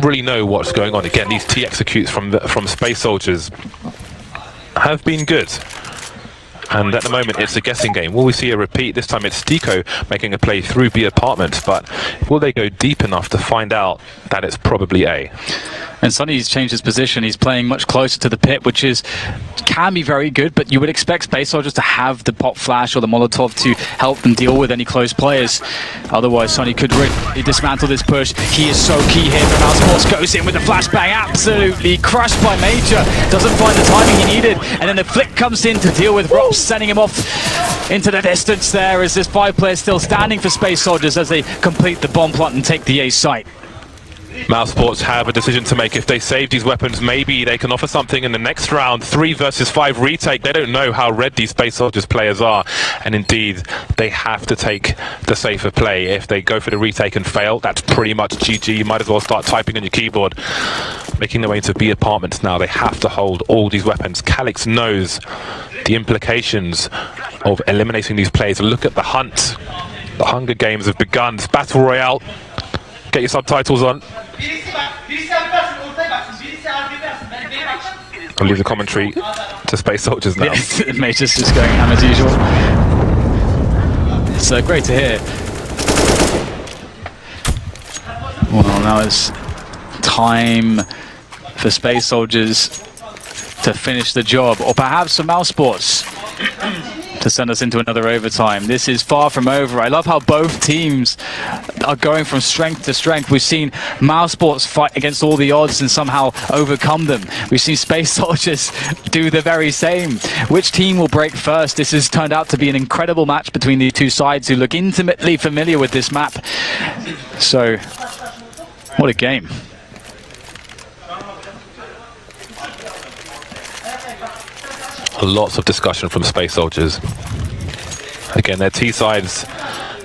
don't really know what's going on. Again, these T executes from Space Soldiers have been good. And at the moment, it's a guessing game. Will we see a repeat? This time it's Stico making a play through B apartments, but will they go deep enough to find out that it's probably A? And Sonny's changed his position. He's playing much closer to the pit, which can be very good, but you would expect Space Soldiers to have the pop flash or the Molotov to help them deal with any close players. Otherwise, Sonny could really dismantle this push. He is so key here. Now Sports goes in with the flashbang, absolutely crushed by Major. Doesn't find the timing he needed, and then the flick comes in to deal with Rops, sending him off into the distance there as this 5 players still standing for Space Soldiers as they complete the bomb plot and take the A site. Mouse Sports have a decision to make. If they save these weapons, maybe they can offer something in the next round. 3 versus 5 retake. They don't know how red these Space Soldiers players are. And indeed, they have to take the safer play. If they go for the retake and fail, that's pretty much GG. You might as well start typing on your keyboard. Making their way into B apartments now. They have to hold all these weapons. Calix knows the implications of eliminating these players. Look at the hunt. The Hunger Games have begun. It's Battle Royale. Get your subtitles on. I'll leave the commentary to Space Soldiers now. Yes, Major's just going ham as usual. It's great to hear. Well, now it's time for Space Soldiers to finish the job, or perhaps for Mouse Sports to send us into another overtime. This is far from over. I love how both teams are going from strength to strength. We've seen Mouse Sports fight against all the odds and somehow overcome them. We've seen Space Soldiers do the very same. Which team will break first? This has turned out to be an incredible match between the two sides who look intimately familiar with this map. So, what a game. Lots of discussion from Space Soldiers. Again, their T sides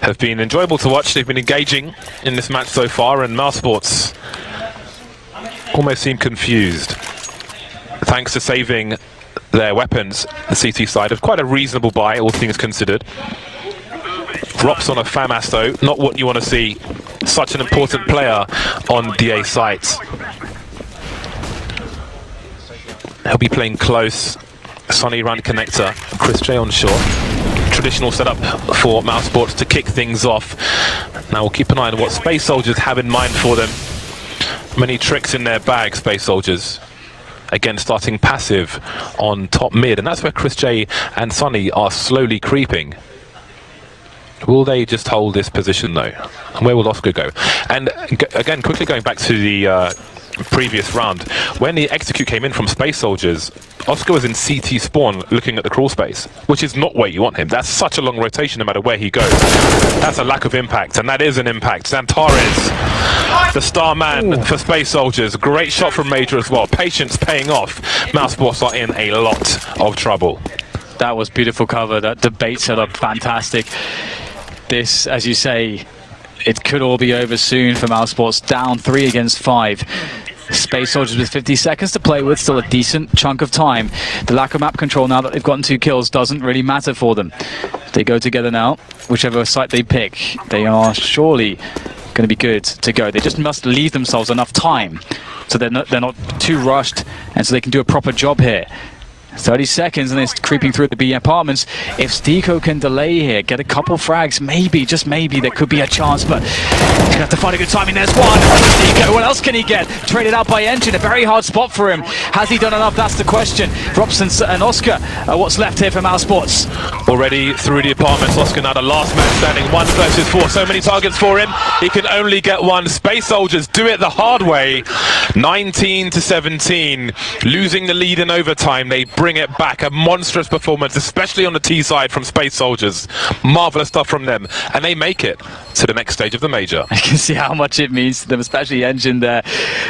have been enjoyable to watch. They've been engaging in this match so far, and Mouse Sports almost seem confused. Thanks to saving their weapons, the CT side have quite a reasonable buy, all things considered. Drops on a FAMAS though, not what you want to see. Such an important player on the A site. He'll be playing close. Sonny around connector, Chris J on short. Traditional setup for Mouse Sports to kick things off. Now we'll keep an eye on what Space Soldiers have in mind for them. Many tricks in their bag, Space Soldiers. Again, starting passive on top mid, and that's where Chris J and Sonny are slowly creeping. Will they just hold this position though? And where will Oscar go? And again, quickly going back to the previous round, when the execute came in from Space Soldiers, Oscar was in CT spawn looking at the crawl space, which is not where you want him. That's such a long rotation no matter where he goes. That's a lack of impact, and that is an impact. Xantares, the star man for Space Soldiers. Great shot from Major as well. Patience paying off. Mouse Sports are in a lot of trouble. That was beautiful cover. That debate setup, fantastic. This, as you say, it could all be over soon for Mouse Sports. Down 3 against 5. Space Soldiers with 50 seconds to play with, still a decent chunk of time. The lack of map control now that they've gotten 2 kills doesn't really matter for them. They go together now, whichever site they pick. They are surely going to be good to go. They just must leave themselves enough time so they're not too rushed, and so they can do a proper job here. 30 seconds and it's creeping through the B apartments. If Stico can delay here, get a couple frags, maybe, just maybe, there could be a chance, but he's gonna have to find a good timing. There's one. Stico, what else can he get? Traded out by Engine, a very hard spot for him. Has he done enough? That's the question. Robson and Oscar, what's left here for Mouse Sports? Already through the apartments, Oscar now the last man standing, 1 versus 4. So many targets for him, he can only get 1. Space Soldiers do it the hard way. 19-17, losing the lead in overtime. They bring it back. A monstrous performance, especially on the T side from Space Soldiers. Marvelous stuff from them, and they make it to the next stage of the major. I can see how much it means to them, especially Engine there.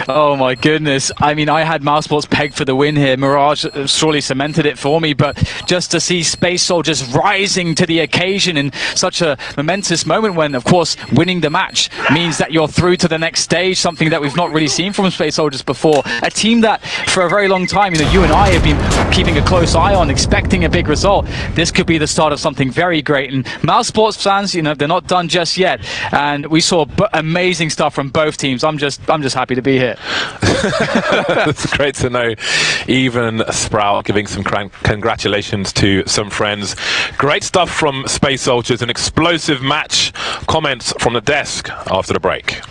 Oh my goodness. I mean, I had Mouse Sports pegged for the win here. Mirage surely cemented it for me, but just to see Space Soldiers rising to the occasion in such a momentous moment when, of course, winning the match means that you're through to the next stage, something that we've not really seen from Space Soldiers before. A team that, for a very long time, you know, you and I have been keeping keeping a close eye on, expecting a big result. This could be the start of something very great. And Mouse Sports fans, you know, they're not done just yet. And we saw amazing stuff from both teams. I'm just happy to be here. It's great to know. Even Sprout giving some congratulations to some friends. Great stuff from Space Soldiers. An explosive match. Comments from the desk after the break.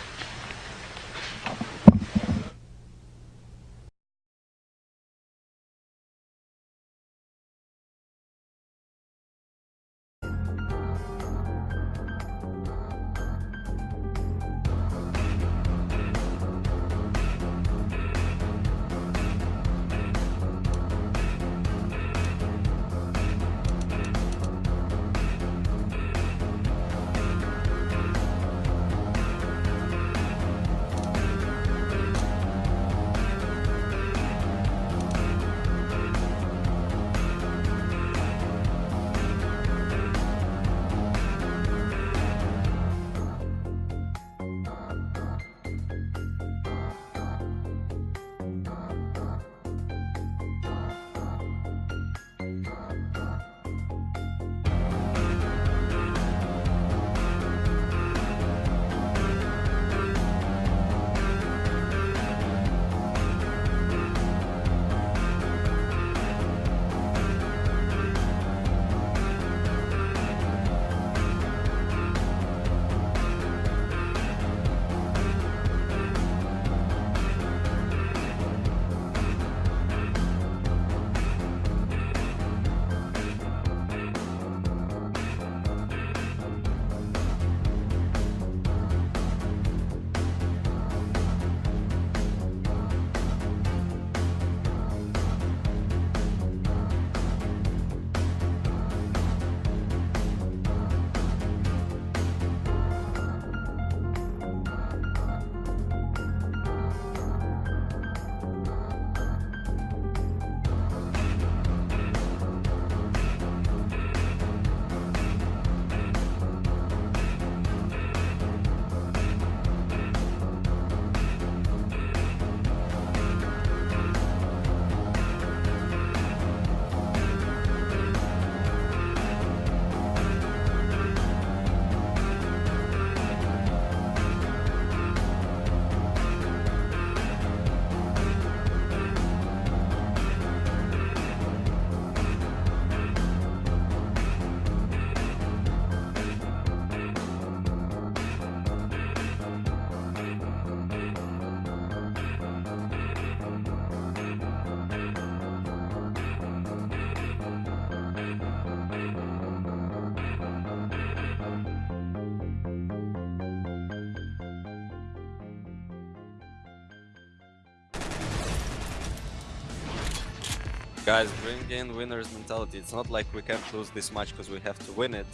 Guys, bring in winner's mentality. It's not like we can't lose this match because we have to win it.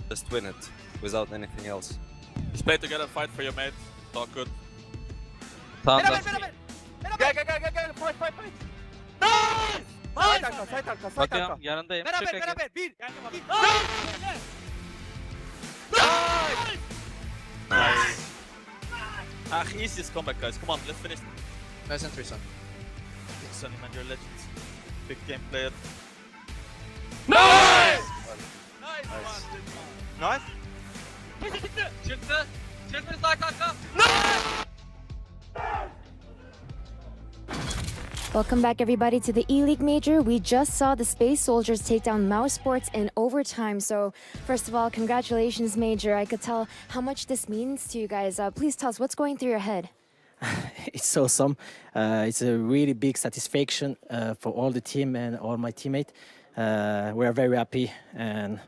Just win it without anything else. Just play together, fight for your mate. Talk good. Tamam. Fight. Bakıyorum yanındayım. Beraber. Bir. Nice. Easiest comeback, guys. Come on, let's finish. Nice entry, son. Sonny, man, you're a legend. Big game player. Nice! Nice. Çıktı sağ kanka. Welcome back, everybody, to the Eleague Major. We just saw the Space Soldiers take down Mouse Sports in overtime. So, first of all, congratulations, Major. I could tell how much this means to you guys. Please tell us what's going through your head. It's awesome. It's a really big satisfaction for all the team and all my teammates. We are very happy and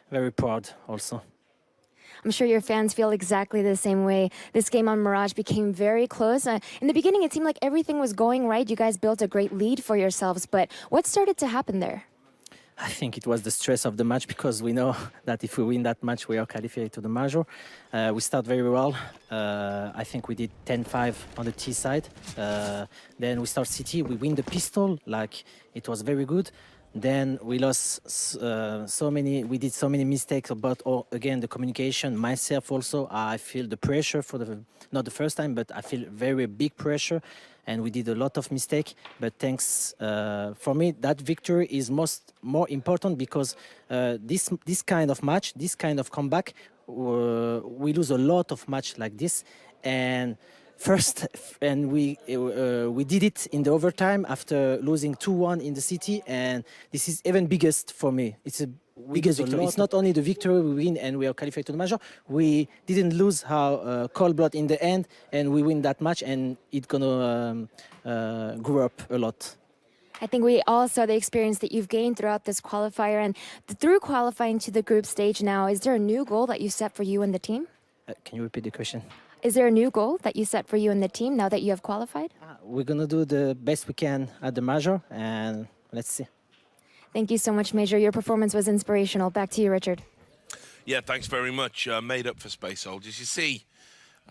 very proud also. I'm sure your fans feel exactly the same way. This game on Mirage became very close. In the beginning, it seemed like everything was going right. You guys built a great lead for yourselves, but what started to happen there? I think it was the stress of the match because we know that if we win that match, we are qualified to the major. We start very well. I think we did 10-5 on the T side. Then we start CT, we win the pistol, like it was very good. Then we lost so many. We did so many mistakes about again the communication. Myself also, I feel the pressure for the not the first time, but I feel very big pressure, and we did a lot of mistake. But thanks for me, that victory is more important because this kind of match, this kind of comeback, we lose a lot of match like this, and we did it in the overtime after losing 2-1 in the city, and this is even biggest for me. It's a biggest victory. It's not only the victory we win and we are qualified to the major. We didn't lose how cold blood in the end, and we win that match, and it's gonna grow up a lot. I think we all saw the experience that you've gained throughout this qualifier and through qualifying to the group stage now. Is there a new goal that you set for you and the team? Can you repeat the question? Is there a new goal that you set for you and the team now that you have qualified? We're gonna do the best we can at the major, and let's see. Thank you so much, Major. Your performance was inspirational. Back to you, Richard. Yeah, thanks very much. Made up for Space Soldiers. You see,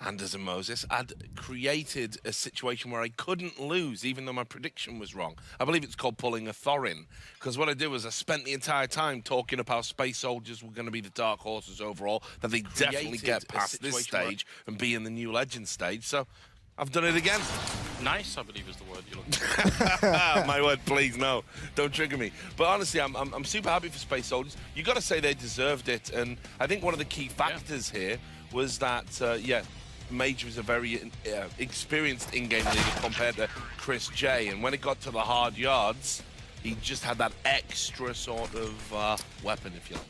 Anders and Moses, I'd created a situation where I couldn't lose, even though my prediction was wrong. I believe it's called pulling a Thorin, because what I did was I spent the entire time talking about how Space Soldiers were going to be the dark horses overall, that they definitely get past this stage and be in the new Legend stage. So I've done it again. Nice, I believe is the word you're looking for. My word, please, no. Don't trigger me. But honestly, I'm super happy for Space Soldiers. You got to say they deserved it. And I think one of the key factors here was that, Major is a very experienced in-game leader compared to Chris J. And when it got to the hard yards, he just had that extra sort of weapon, if you like.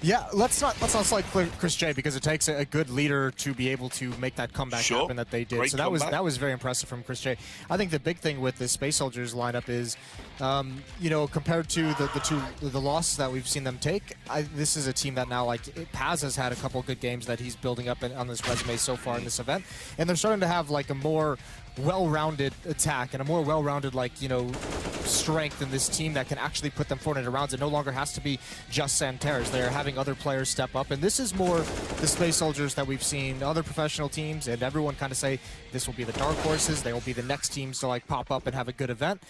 Yeah, let's not slight Chris J, because it takes a good leader to be able to make that comeback happen that they did. Great so comeback. that was very impressive from Chris J. I think the big thing with the Space Soldiers lineup is, you know, compared to the losses that we've seen them take, this is a team that now, like, Paz has had a couple of good games that he's building up on this resume so far in this event, and they're starting to have like a more well-rounded attack and a more well-rounded, like, you know, strength in this team that can actually put them forward into rounds. It no longer has to be just Santerres. They're having other players step up, and this is more the Space Soldiers that we've seen other professional teams and everyone kind of say this will be the dark horses, they will be the next teams to like pop up and have a good event,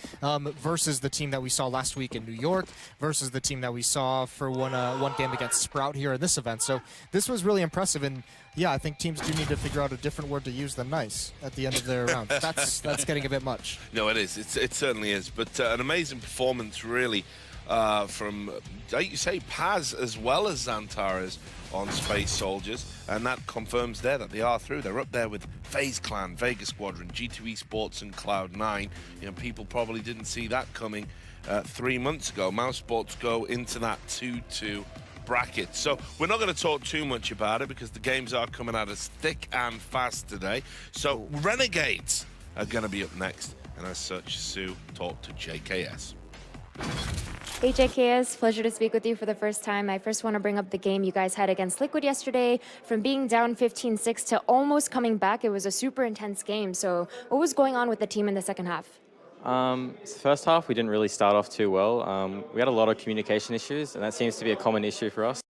versus the team that we saw last week in New York, versus the team that we saw for one game against Sprout here in this event. So this was really impressive, and yeah, I think teams do need to figure out a different word to use than nice at the end of their round. That's getting a bit much. No, it is. It certainly is. But an amazing performance, really, from, like you say, Paz as well as Zantares on Space Soldiers. And that confirms there that they are through. They're up there with FaZe Clan, Vega Squadron, G2 Esports, and Cloud9. You know, people probably didn't see that coming 3 months ago. Mouse Sports go into that 2-2 bracket. So we're not going to talk too much about it because the games are coming at us thick and fast today. So Renegades are going to be up next, and as such, Sue talked to JKS. Hey JKS, pleasure to speak with you for the first time. I first want to bring up the game you guys had against Liquid yesterday. From being down 15-6 to almost coming back, it was a super intense game. So what was going on with the team in the second half? First half, we didn't really start off too well. We had a lot of communication issues, and that seems to be a common issue for us.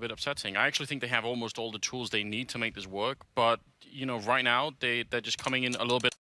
bit upsetting. I actually think they have almost all the tools they need to make this work, but you know, right now they're just coming in a little bit.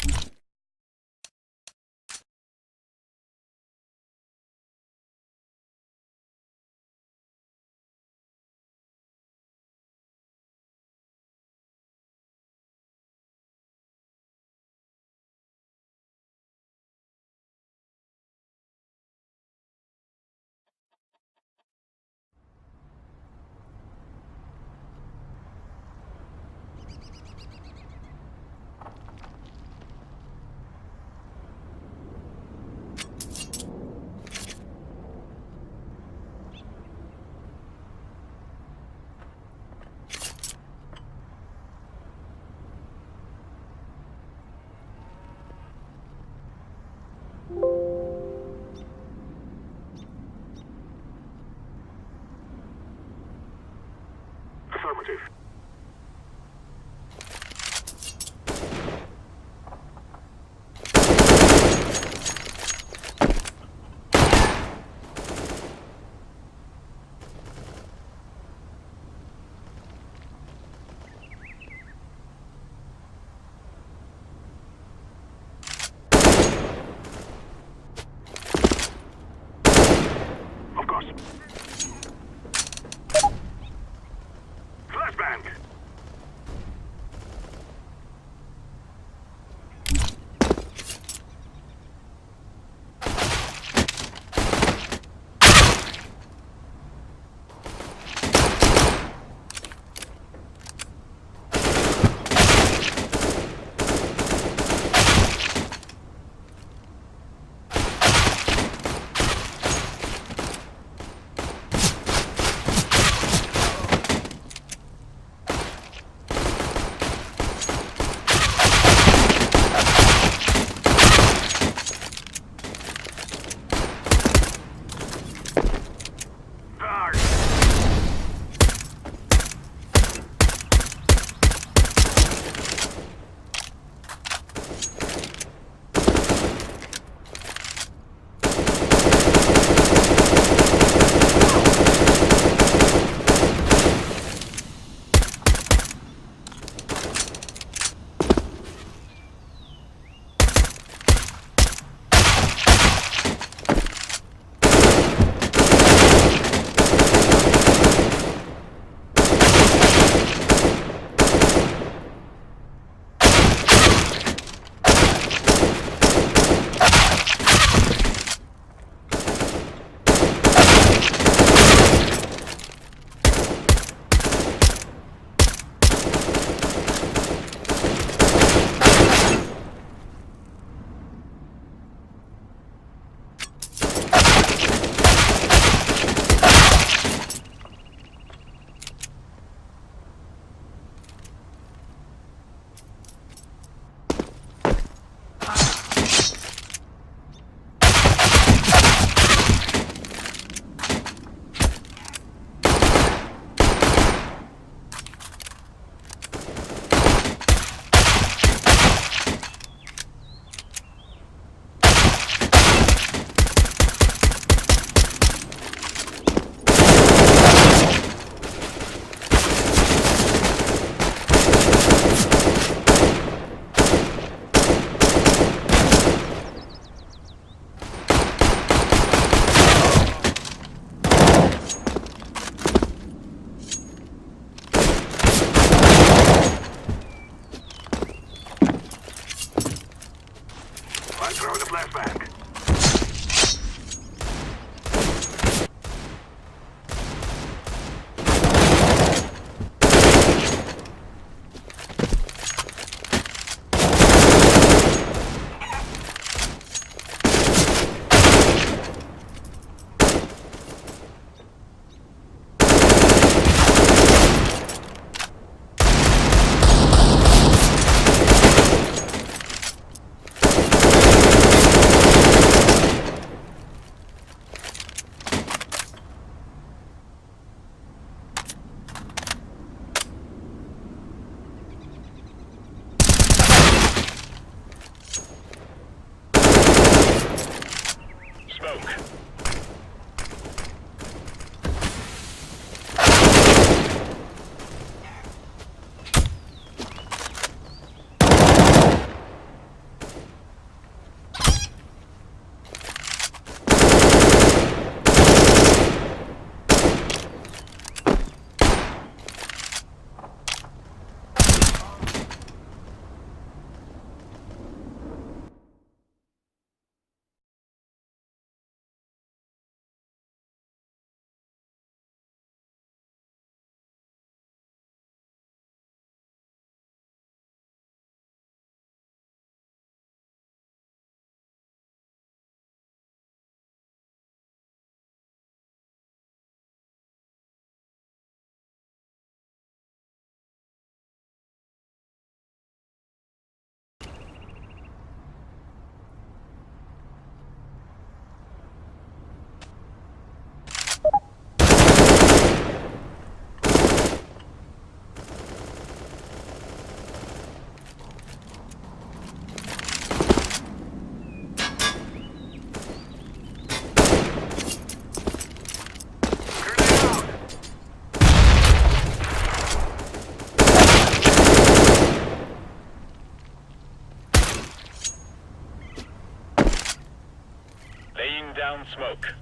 down smoke.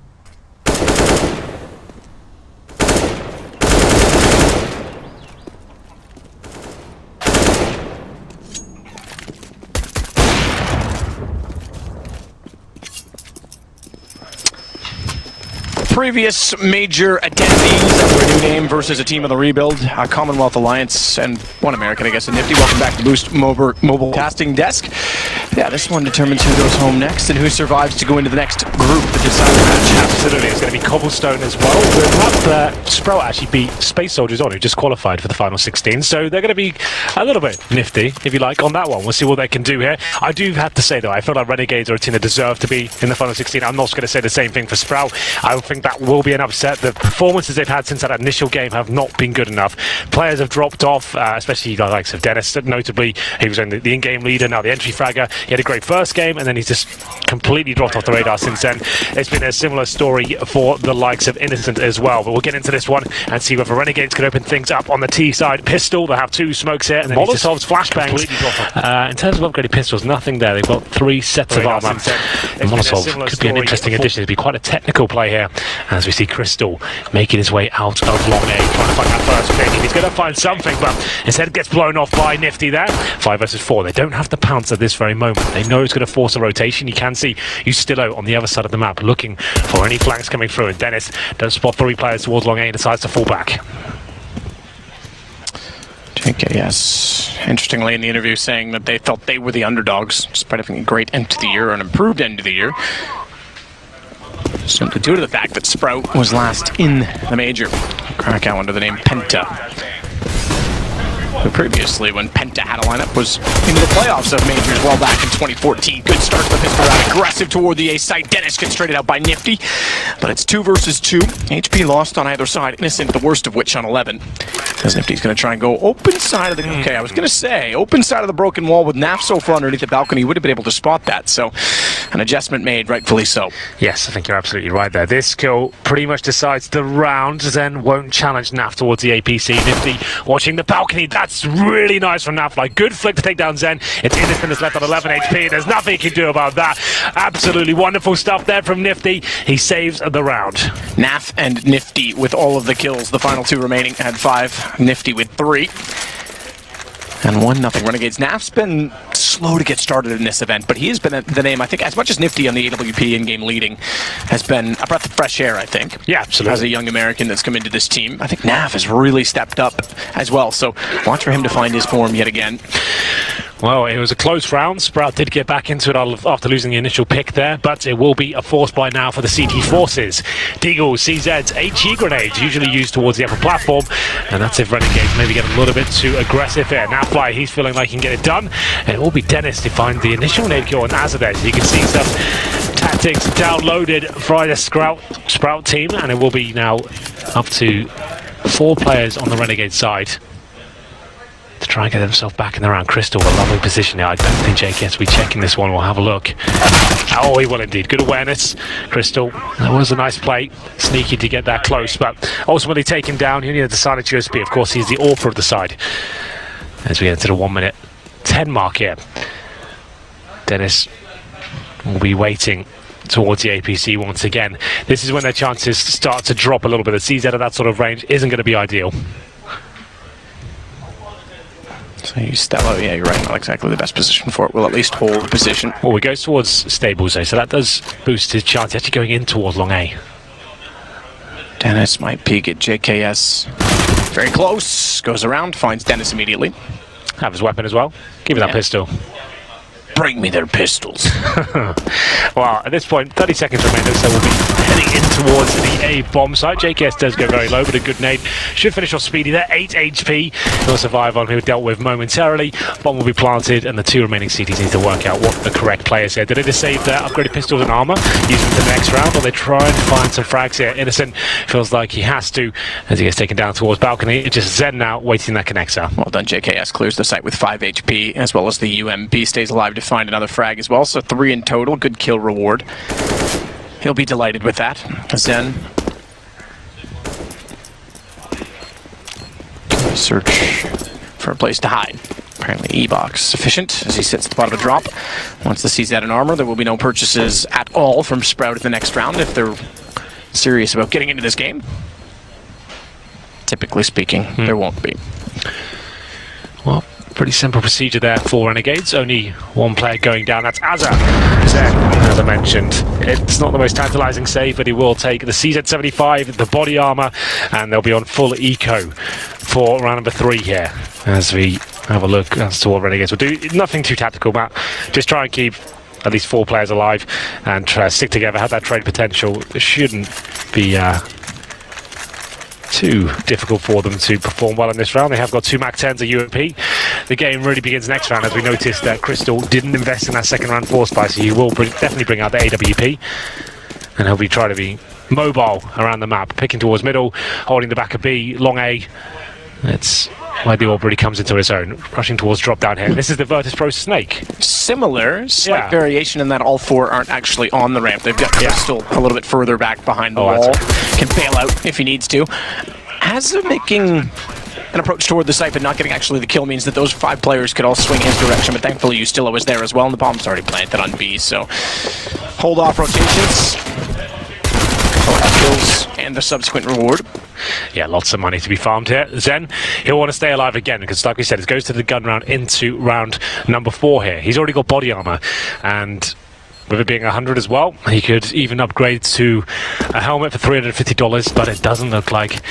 Previous major attendees of a new game versus a team of the rebuild, Commonwealth Alliance and one American, I guess, and Nifty. Welcome back to Boost mobile casting desk. Yeah, this one determines who goes home next and who survives to go into the next group to decide the match. Absolutely, it's going to be Cobblestone as well. Sprout actually beat Space Soldiers on, who just qualified for the final 16, so they're going to be a little bit nifty, if you like, on that one. We'll see what they can do here. I do have to say, though, I feel like Renegades are a team that deserve to be in the final 16. I'm not going to say the same thing for Sprout. I think that will be an upset. The performances they've had since that initial game have not been good enough. Players have dropped off, especially the likes of Dennis, notably. He was the in-game leader, now the entry fragger. He had a great first game, and then he's just completely dropped off the radar since then. It's been a similar story for the likes of Innocent as well, but we'll get into this one and see whether Renegades can open things up on the T side. Pistol, they have 2 smokes here, and then Molotov's flashbangs. In terms of upgraded pistols, nothing there. They've got 3 sets of armor. And Molotov could be an interesting addition. It'd be quite a technical play here, as we see Crystal making his way out of long A, trying to find that first pick. He's going to find something, but his head gets blown off by Nifty there. 5 versus 4. They don't have to pounce at this very moment. They know it's going to force a rotation. You can see Ustillo on the other side of the map looking for any flanks coming through, and Dennis does spot 3 players towards long A and decides to fall back. JKS, interestingly in the interview, saying that they felt they were the underdogs, despite having a great end to the year, an improved end to the year. Simply due to the fact that Sprout was last in the major. Crack out under the name Penta. Who previously, when Penta had a lineup, was into the playoffs of majors well back in 2014. Good start to the pistol round. Aggressive toward the A site. Dennis gets traded out by Nifty. But it's 2 versus 2. HP lost on either side. Innocent, the worst of which on 11. As Nifty's going to try and go open side of the... Okay, I was going to say, open side of the broken wall with Naf so far underneath the balcony. He would have been able to spot that. So, an adjustment made, rightfully so. Yes, I think you're absolutely right there. This kill pretty much decides the round, then won't challenge Naf towards the APC. Nifty watching the balcony. That's really nice from Naf. Like, good flick to take down Zen. It's Innocent is left on 11 HP. There's nothing he can do about that. Absolutely wonderful stuff there from Nifty. He saves the round. Naf and Nifty with all of the kills. The final 2 remaining had 5. Nifty with 3. And 1-0 Renegades. Naf's been slow to get started in this event, but he has been the name, I think, as much as Nifty on the AWP in-game leading, has been a breath of fresh air, I think. Yeah, absolutely. As a young American that's come into this team. I think Naf has really stepped up as well, so watch for him to find his form yet again. Well, it was a close round. Sprout did get back into it after losing the initial pick there, but it will be a force buy now for the CT forces. Deagle, CZ's HE grenades, usually used towards the upper platform, and that's if Renegades maybe get a little bit too aggressive here. Now Fly, he's feeling like he can get it done, and it will be Dennis to find the initial nade kill on Azadez. You can see some tactics downloaded by the Sprout team, and it will be now up to 4 players on the Renegade side to try and get himself back in the round. Crystal, a lovely position here. I don't think JKS will be checking this one. We'll have a look. Oh, he will indeed. Good awareness. Crystal, that was a nice play. Sneaky to get that close, but ultimately taken down. He needed the silent USB. Of course, he's the AWPer of the side. As we get into the 1:10 mark here. Dennis will be waiting towards the APC once again. This is when their chances start to drop a little bit. The CZ at that sort of range isn't going to be ideal. So Stella, yeah, you're right, not exactly the best position for it. Will at least hold the position. Well, he goes towards stables though, so that does boost his chance actually going in towards long A. Dennis might peek at JKS. Very close. Goes around, finds Dennis immediately. Have his weapon as well. Give me that pistol. Bring me their pistols. Well, at this point, 30 seconds remaining, so we'll be heading in towards the A bomb site. JKS does go very low, but a good nade. Should finish off Speedy there. 8 HP. He'll survive on who dealt with momentarily. Bomb will be planted, and the 2 remaining CTs need to work out what the correct play is here. Did they just save their upgraded pistols and armor, use them to the next round, or they try and find some frags here? Innocent feels like he has to, as he gets taken down towards balcony. It's just Zen now waiting that connector. Well done, JKS clears the site with 5 HP, as well as the UMP stays alive to find another frag as well, so 3 in total. Good kill reward. He'll be delighted with that. Zen search for a place to hide. Apparently E-Box sufficient as he sits at the bottom of a drop. Once the C's out in armor, there will be no purchases at all from Sprout in the next round if they're serious about getting into this game. Typically speaking, there won't be. Well, pretty simple procedure there for Renegades. Only one player going down. That's Azza. Zen, as I mentioned. It's not the most tantalizing save, but he will take the CZ75, the body armor, and they'll be on full eco for round number 3 here. As we have a look as to what Renegades will do. Nothing too tactical, Matt. Just try and keep at least 4 players alive and try to stick together, have that trade potential. It shouldn't be too difficult for them to perform well in this round. They have got 2 MAC-10s, a UMP. The game really begins next round, as we noticed that Crystal didn't invest in that second round force spy, so he will definitely bring out the AWP. And he'll be trying to be mobile around the map, picking towards middle, holding the back of B, long A. It's where the orb really comes into its own, rushing towards drop down here. This is the Virtus Pro Snake. Similar, slight variation in that all 4 aren't actually on the ramp. They've got Crystal a little bit further back behind the wall. Can bail out if he needs to. As they're making an approach toward the site but not getting actually the kill means that those 5 players could all swing his direction, but thankfully Ustilla was there as well, and the bomb's already planted on B, so hold off rotations. Kills and the subsequent reward. Yeah, lots of money to be farmed here. Zen, he'll want to stay alive again because, like we said, it goes to the gun round into round number 4 here. He's already got body armor, and with it being 100 as well, he could even upgrade to a helmet for $350, but it doesn't look like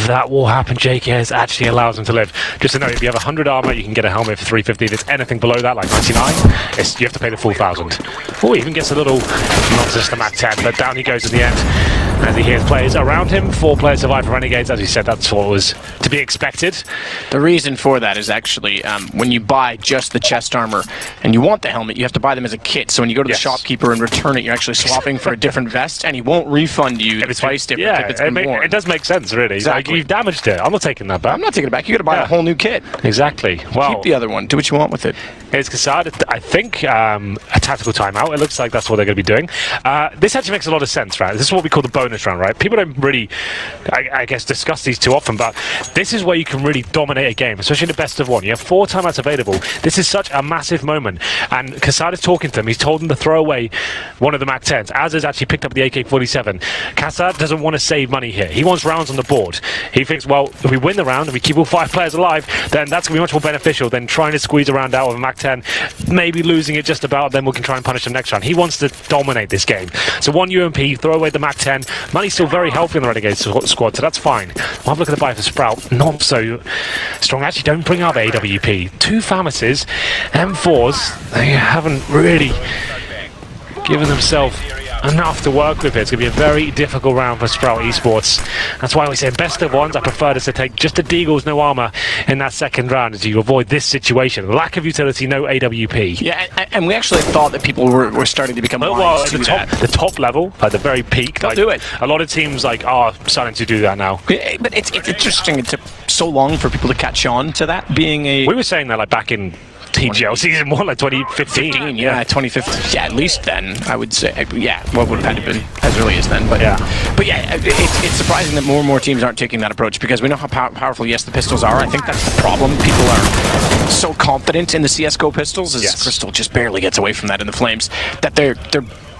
that will happen. JKS actually allows him to live. Just to know, if you have 100 armor, you can get a helmet for $350. If it's anything below that, like 99, you have to pay the full 1,000. Oh, he even gets a little, not just the MAC-10, but down he goes in the end. As he hears players around him, 4 players survive for Renegades. As he said, that's what was to be expected. The reason for that is actually when you buy just the chest armor and you want the helmet, you have to buy them as a kit. So when you go to the shopkeeper and return it, you're actually swapping for a different vest, and he won't refund you the price difference if it's been worn. It does make sense, really. Exactly. Like, you've damaged it. I'm not taking that back. I'm not taking it back. You got to buy a whole new kit. Exactly. Well, keep the other one. Do what you want with it. It's Kassad, I think, a tactical timeout. It looks like that's what they're going to be doing. This actually makes a lot of sense, right? This is what we call the bonus round, right? People don't really, I guess, discuss these too often, but this is where you can really dominate a game, especially in the best of 1. You have 4 timeouts available. This is such a massive moment. And Kassad is talking to them. He's told them to throw away one of the MAC-10s. Az has actually picked up the AK-47. Kassad doesn't want to save money here. He wants rounds on the board. He thinks, well, if we win the round and we keep all 5 players alive, then that's going to be much more beneficial than trying to squeeze a round out of a MAC-10, maybe losing it just about, then we can try and punish them next round. He wants to dominate this game. So 1 UMP, throw away the MAC-10. Money's still very healthy in the Renegades squad, so that's fine. We'll have a look at the buy for Sprout. Not so strong. Actually, don't bring up AWP. 2 Famuses, M4s, they haven't really given themselves enough to work with here. It's going to be a very difficult round for Sprout Esports. That's why we say best of 1s. I prefer this to take just the Deagles, no armor in that second round, as you avoid this situation. Lack of utility, no AWP. Yeah, and we actually thought that people were starting to become wise to the top level, at the very peak. They'll do it. A lot of teams are starting to do that now. But it's interesting. It took so long for people to catch on to that being a... We were saying that back in TGL season 1, like 2015. Yeah, 2015. Yeah, at least then, I would say. Yeah, what would have had to been as early as then. But yeah, it's surprising that more and more teams aren't taking that approach, because we know how powerful, yes, the pistols are. I think that's the problem. People are so confident in the CSGO pistols, as Crystal just barely gets away from that in the Flames, that they're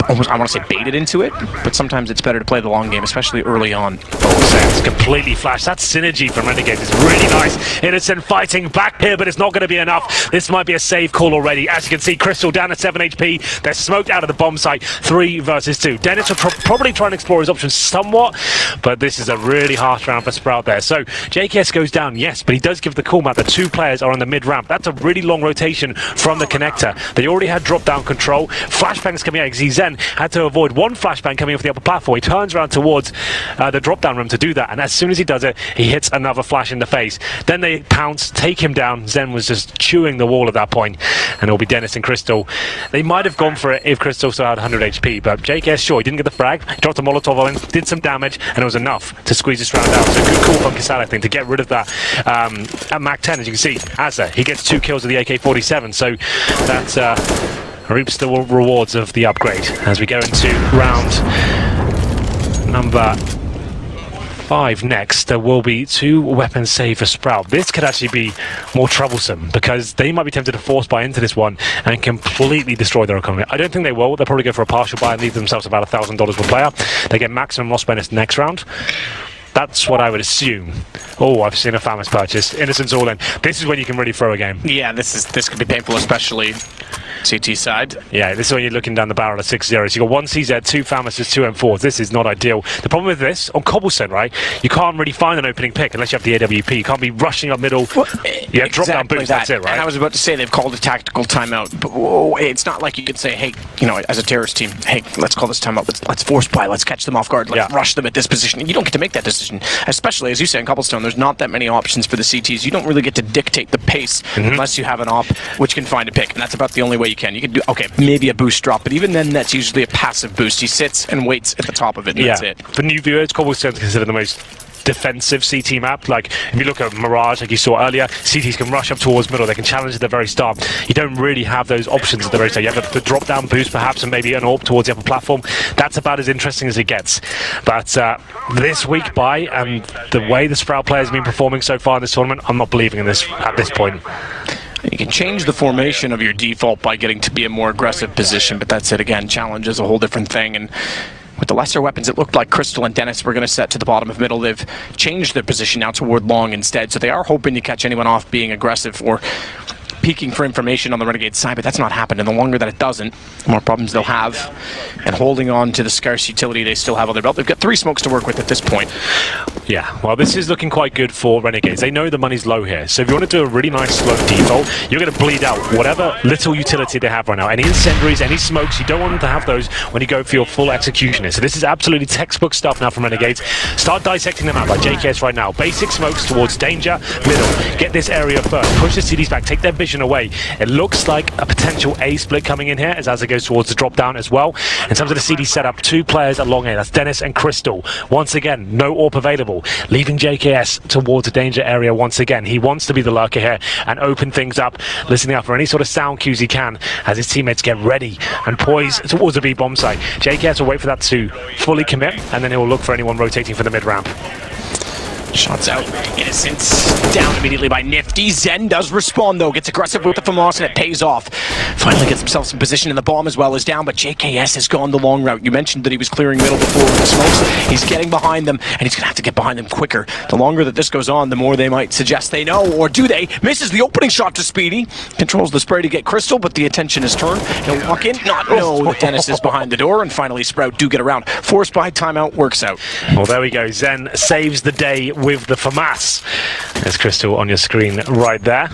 almost, I want to say, baited into it, but sometimes it's better to play the long game, especially early on. It's completely flashed. That synergy from Renegades is really nice. Innocent fighting back here, but it's not going to be enough. This might be a save call already. As you can see, Crystal down at 7 HP. They're smoked out of the bomb site. 3 versus 2. Dennis will probably try and explore his options somewhat, but this is a really harsh round for Sprout there. So JKS goes down, yes, but he does give the call map. The 2 players are on the mid ramp. That's a really long rotation from the connector. They already had drop down control. Flashbangs coming out. Zen had to avoid 1 flashbang coming off the upper platform. He turns around towards the drop down room to do that, and as soon as he does it, he hits another flash in the face. Then they pounce, take him down. Zen was just chewing the wall at that point, and it'll be Dennis and Crystal. They might have gone for it if Crystal still had 100 HP, but JKS, sure, he didn't get the frag. He dropped a Molotov on him, did some damage, and it was enough to squeeze this round out. So good call from Kassad, I think, to get rid of that. At MAC-10, as you can see, Azza, he gets 2 kills with the AK-47, so that's reaps the rewards of the upgrade as we go into round number 5 next. There will be 2 weapons saved for Sprout. This could actually be more troublesome because they might be tempted to force buy into this one and completely destroy their economy. I don't think they will. They'll probably go for a partial buy and leave themselves about $1,000 per player. They get maximum loss bonus next round. That's what I would assume. Oh, I've seen a famous purchase. Innocence all in. This is when you can really throw a game. Yeah, this could be painful, especially CT side. Yeah, this is when you're looking down the barrel of 6-0. So you've got 1 CZ, 2 Famouses, 2 M4s. This is not ideal. The problem with this, on Cobblestone, right, you can't really find an opening pick unless you have the AWP. You can't be rushing up middle. Yeah, drop down boost, that's it, right? And I was about to say they've called a tactical timeout, but whoa, it's not like you could say, hey, you know, as a terrorist team, hey, let's call this timeout. Let's force buy. Let's catch them off guard. Let's rush them at this position. You don't get to make that decision, especially, as you say, in Cobblestone, there's not that many options for the CTs. You don't really get to dictate the pace unless you have an op which can find a pick, and that's about the only way you can. You can do, okay, maybe a boost drop, but even then, that's usually a passive boost. He sits and waits at the top of it, and that's it. For new viewers, Cobblestone's considered the most defensive CT map. Like, if you look at Mirage, like you saw earlier, CTs can rush up towards middle, they can challenge at the very start. You don't really have those options at the very start. You have the drop down boost perhaps, and maybe an AWP towards the upper platform. That's about as interesting as it gets. But this week by, and the way the Sprout players have been performing so far in this tournament, I'm not believing in this at this point. You can change the formation of your default by getting to be a more aggressive position, but that's it again. Challenge is a whole different thing, and with the lesser weapons, it looked like Crystal and Dennis were going to set to the bottom of middle. They've changed their position now toward long instead, so they are hoping to catch anyone off being aggressive or peeking for information on the Renegades side, but that's not happened, and the longer that it doesn't, the more problems they'll have, and holding on to the scarce utility they still have on their belt. They've got 3 smokes to work with at this point. Yeah, well, this is looking quite good for Renegades. They know the money's low here, so if you want to do a really nice slow default, you're going to bleed out whatever little utility they have right now. Any incendiaries, any smokes, you don't want them to have those when you go for your full executioner. So this is absolutely textbook stuff now from Renegades. Start dissecting them out like JKS right now. Basic smokes towards danger, middle. Get this area first. Push the CDs back, take their vision away. It looks like a potential A split coming in here as it goes towards the drop down as well. In terms of the CD setup, 2 players at long A. That's Dennis and Crystal. Once again, no AWP available. Leaving JKS towards the danger area once again. He wants to be the lurker here and open things up, listening out for any sort of sound cues he can as his teammates get ready and poised towards the B bomb site. JKS will wait for that to fully commit, and then he'll look for anyone rotating for the mid ramp. Shots out. Innocence down immediately by Nifty. Zen does respond though. Gets aggressive with the FAMAS and it pays off. Finally gets himself some position in the bomb as well as down, but JKS has gone the long route. You mentioned that he was clearing middle before with the smokes. He's getting behind them, and he's going to have to get behind them quicker. The longer that this goes on, the more they might suggest they know, or do they? Misses the opening shot to Speedy. Controls the spray to get Crystal, but the attention is turned. He'll walk in, not know that Dennis is behind the door, and finally Sprout do get around. Forced by timeout works out. Well, there we go. Zen saves the day with the FAMAS. There's Crystal on your screen right there.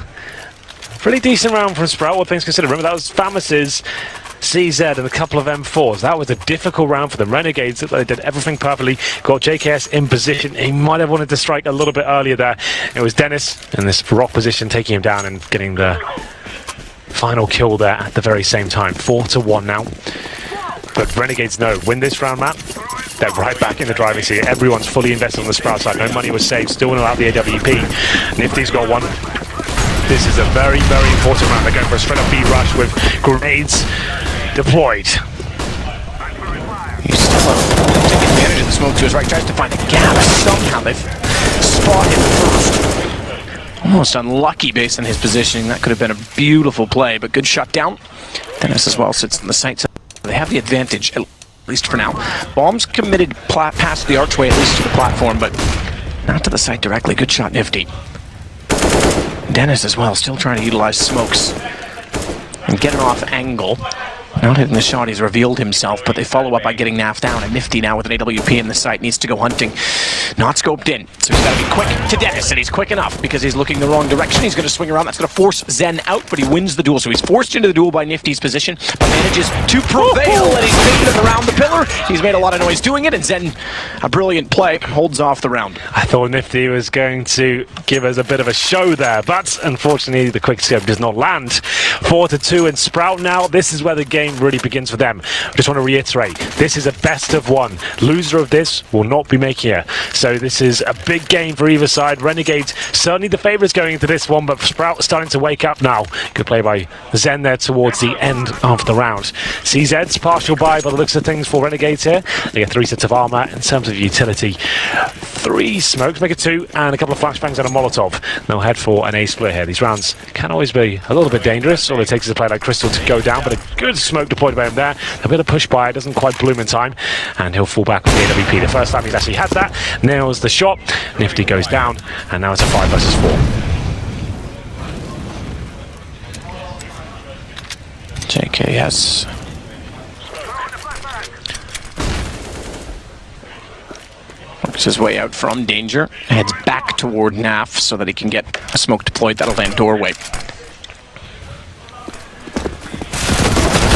Pretty decent round from Sprout, all things considered. Remember, that was FAMAS's CZ and a couple of M4s. That was a difficult round for the Renegades. They did everything perfectly. Got JKS in position. He might have wanted to strike a little bit earlier there. It was Dennis in this rock position taking him down and getting the final kill there at the very same time. 4-1 now. But Renegades know, win this round map, they're right back in the driving seat. Everyone's fully invested on the Sprout side. No money was saved, still without the AWP. Nifty's got one. This is a very, very important round. They're going for a straight up B rush with grenades deployed. He's still taking advantage of the smoke to his right, tries to find a gap. Somehow they've spotted him first. Almost unlucky based on his positioning. That could have been a beautiful play, but good shutdown. Dennis as well sits in the sight. They have the advantage, at least for now. Bombs committed past the archway, at least to the platform, but not to the site directly. Good shot, Nifty. Dennis as well, still trying to utilize smokes and get an off angle. Not hitting the shot, he's revealed himself, but they follow up by getting Naf down, and Nifty now with an AWP in the site needs to go hunting. Not scoped in, so he's got to be quick to Dennis, and he's quick enough because he's looking the wrong direction. He's going to swing around, that's going to force Zen out, but he wins the duel, so he's forced into the duel by Nifty's position, but manages to prevail, and he's taken him around the pillar. He's made a lot of noise doing it, and Zen, a brilliant play, holds off the round. I thought Nifty was going to give us a bit of a show there, but unfortunately the quick scope does not land. 4-2 in Sprout now. This is where the game really begins for them. I just want to reiterate, this is a best of one. Loser of this will not be making it. So this is a big game for either side. Renegades certainly the favourites going into this one, but Sprout starting to wake up now. Good play by Zen there towards the end of the round. CZ's partial buy by the looks of things for Renegades here. They get 3 sets of armour. In terms of utility, 3 smokes, make it 2, and a couple of flashbangs and a Molotov. They'll head for an A split here. These rounds can always be a little bit dangerous. All it takes is a play like Crystal to go down, but a good smoke deployed by him there. A bit of push by, it doesn't quite bloom in time, and he'll fall back with the AWP. The first time he's actually had that, nails the shot. Nifty goes down, and now it's a 5 versus 4. JKS. Works his way out from danger, heads back toward NAF so that he can get a smoke deployed that'll land doorway.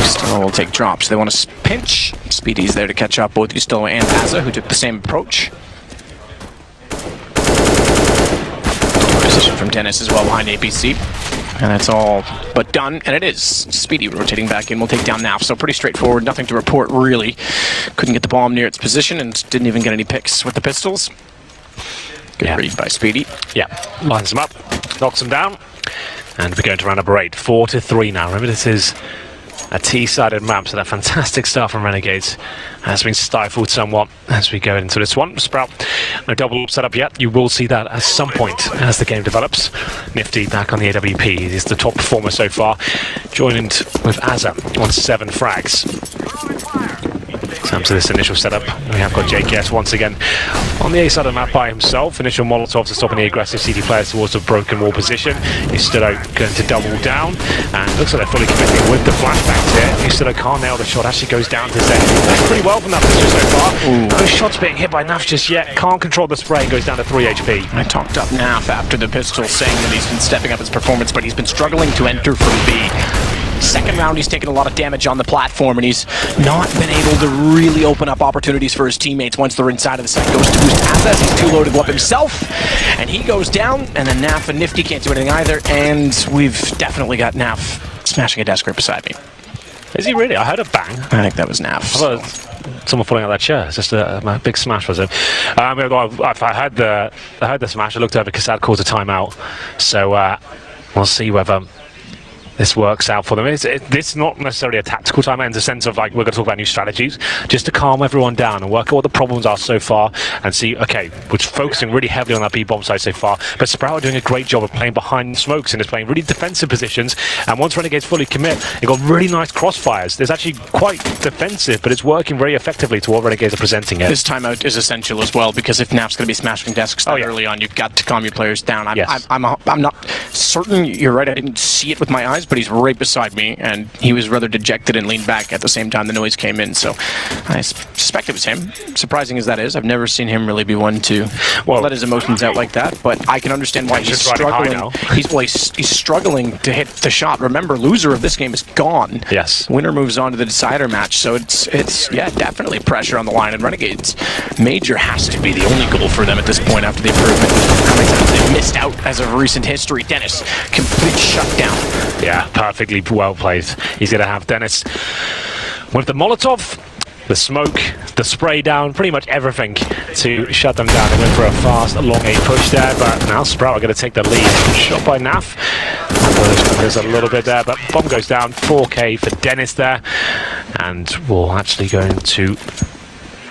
Still will take drops. They want to pinch. Speedy's there to catch up both Justo and Aza, who took the same approach. Position from Dennis as well behind APC. And that's all but done, and it is. Speedy rotating back in will take down NAF, so pretty straightforward, nothing to report really. Couldn't get the bomb near its position and didn't even get any picks with the pistols. Good read by Speedy. Yeah, lines them up, knocks them down, and we're going to round number 8, 4-3 now. Remember, this is a T-sided map, so that fantastic start from Renegades has been stifled somewhat as we go into this one. Sprout, no double set up yet. You will see that at some point as the game develops. Nifty back on the AWP. He's the top performer so far, joined with Aza on 7 frags. In terms of this initial setup, we have got JKS once again on the A side of the map by himself. Initial Molotovs are stopping the aggressive CD players towards the broken wall position. Justo going to double down, and looks like they're fully committing with the flashbangs here. Justo can't nail the shot, actually goes down to Zen. That's pretty well from that position so far. No shots being hit by Naf just yet. Can't control the spray, goes down to 3 HP. I talked up Naf after the pistol, saying that he's been stepping up his performance, but he's been struggling to enter from B. Second round, he's taken a lot of damage on the platform, and he's not been able to really open up opportunities for his teammates once they're inside of the site. Goes to boost Azaz, he's too low to go up himself, and he goes down, and then Naf and Nifty can't do anything either, and we've definitely got Naf smashing a desk right beside me. Is he really? I heard a bang. I think that was Naf. I thought someone falling out that chair. It's just a big smash, was it? I heard the smash. I looked over, Kassad calls a timeout, so we'll see whether this works out for them. It's not necessarily a tactical timeout in the sense of, like, we're going to talk about new strategies, just to calm everyone down and work out what the problems are so far and see, okay, we're focusing really heavily on that B-bomb side so far, but Sprout are doing a great job of playing behind smokes and is playing really defensive positions, and once Renegades fully commit, they've got really nice crossfires. There's actually quite defensive, but it's working very effectively to what Renegades are presenting it. This timeout is essential as well, because if Naf's going to be smashing desks early on, you've got to calm your players down. I'm not certain, you're right, I didn't see it with my eyes, but he's right beside me, and he was rather dejected and leaned back at the same time the noise came in, so I suspect it was him. Surprising as that is, I've never seen him really be one to let his emotions out like that, but I can understand why he's struggling. He's struggling to hit the shot. Remember, loser of this game is gone. Yes. Winner moves on to the decider match, so it's definitely pressure on the line, and Renegades Major has to be the only goal for them at this point after the improvement. How many times they've missed out as of recent history. Dennis, complete shutdown. Yeah, perfectly well played. He's going to have Dennis with the Molotov, the smoke, the spray down, pretty much everything to shut them down. They went for a fast, long A push there, but now Sprout are going to take the lead. Shot by Naf. There's a little bit there, but bomb goes down. 4K for Dennis there. And we'll actually go into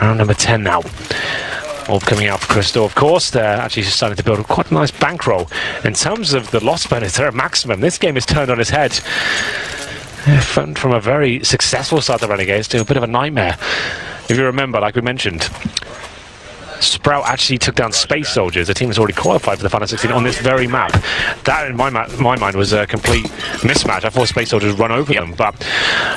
round number 10 now. All coming out for Crystal, of course. They're actually starting to build quite a nice bankroll. In terms of the loss bonus, they're at maximum. This game is turned on its head. From a very successful start of Renegades to a bit of a nightmare. If you remember, like we mentioned, Sprout actually took down Space Soldiers, a team that's already qualified for the Final 16 on this very map. That, in my mind, was a complete mismatch. I thought Space Soldiers run over them, but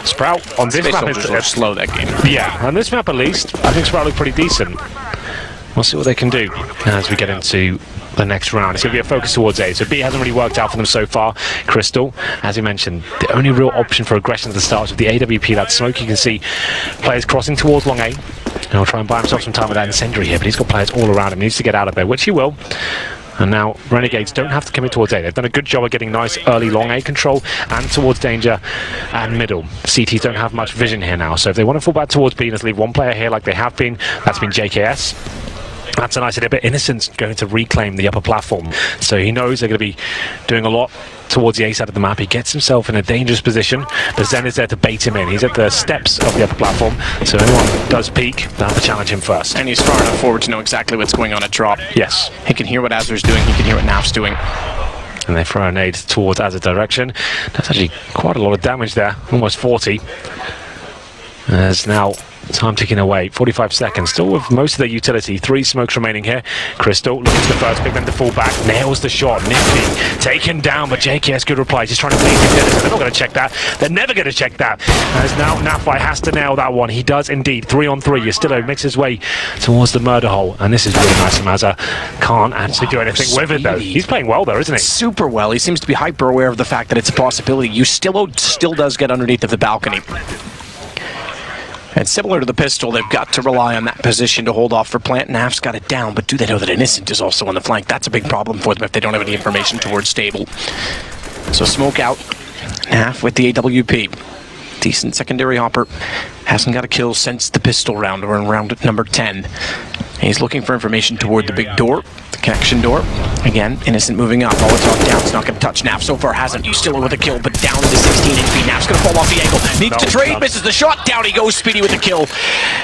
Sprout on this Space map Soldiers are slow that game. Yeah, on this map at least, I think Sprout looked pretty decent. We'll see what they can do as we get into the next round. It's going to be a focus towards A. So B hasn't really worked out for them so far. Crystal, as you mentioned, the only real option for aggression at the start with the AWP, that smoke. You can see players crossing towards long A. And he'll try and buy himself some time with that incendiary here, but he's got players all around him. He needs to get out of there, which he will. And now Renegades don't have to commit towards A. They've done a good job of getting nice early long A control and towards danger and middle. CTs don't have much vision here now, so if they want to fall back towards B, let's leave one player here like they have been. That's been JKS. That's a nice idea, but Innocent's going to reclaim the upper platform. So he knows they're going to be doing a lot towards the A side of the map. He gets himself in a dangerous position, but Zen is there to bait him in. He's at the steps of the upper platform, so anyone does peek, they'll have to challenge him first. And he's far enough forward to know exactly what's going on at drop. Yes. He can hear what Azur's doing, he can hear what Naf's doing. And they throw a nade towards Azur's direction. That's actually quite a lot of damage there, almost 40. There's now time ticking away, 45 seconds, still with most of their utility. 3 smokes remaining here. Crystal looking to the first pick, then to fall back, nails the shot. Nifty taken down, but JKS good reply. Just trying to bleed him. They're not going to check that. They're never going to check that. As now Nafai has to nail that one. He does indeed. 3 on 3. Yastillo makes his way towards the murder hole, and this is really nice from Azur. Can't actually do anything with it though. He's playing well though, isn't he? Super well. He seems to be hyper aware of the fact that it's a possibility. Yastillo still does get underneath of the balcony. And similar to the pistol, they've got to rely on that position to hold off for plant. Naf's got it down, but do they know that Innocent is also on the flank? That's a big problem for them if they don't have any information towards stable. So smoke out. Naf with the AWP. Decent secondary hopper. Hasn't got a kill since the pistol round, or in round number 10. He's looking for information toward the big door, the connection door. Again, Innocent moving up. Molotov down. It's not going to touch Naf. So far hasn't. He's still with a kill, but down to the 16 HP. Naf's going to fall off the angle. Needs to trade. Misses the shot. Down he goes. Speedy with the kill.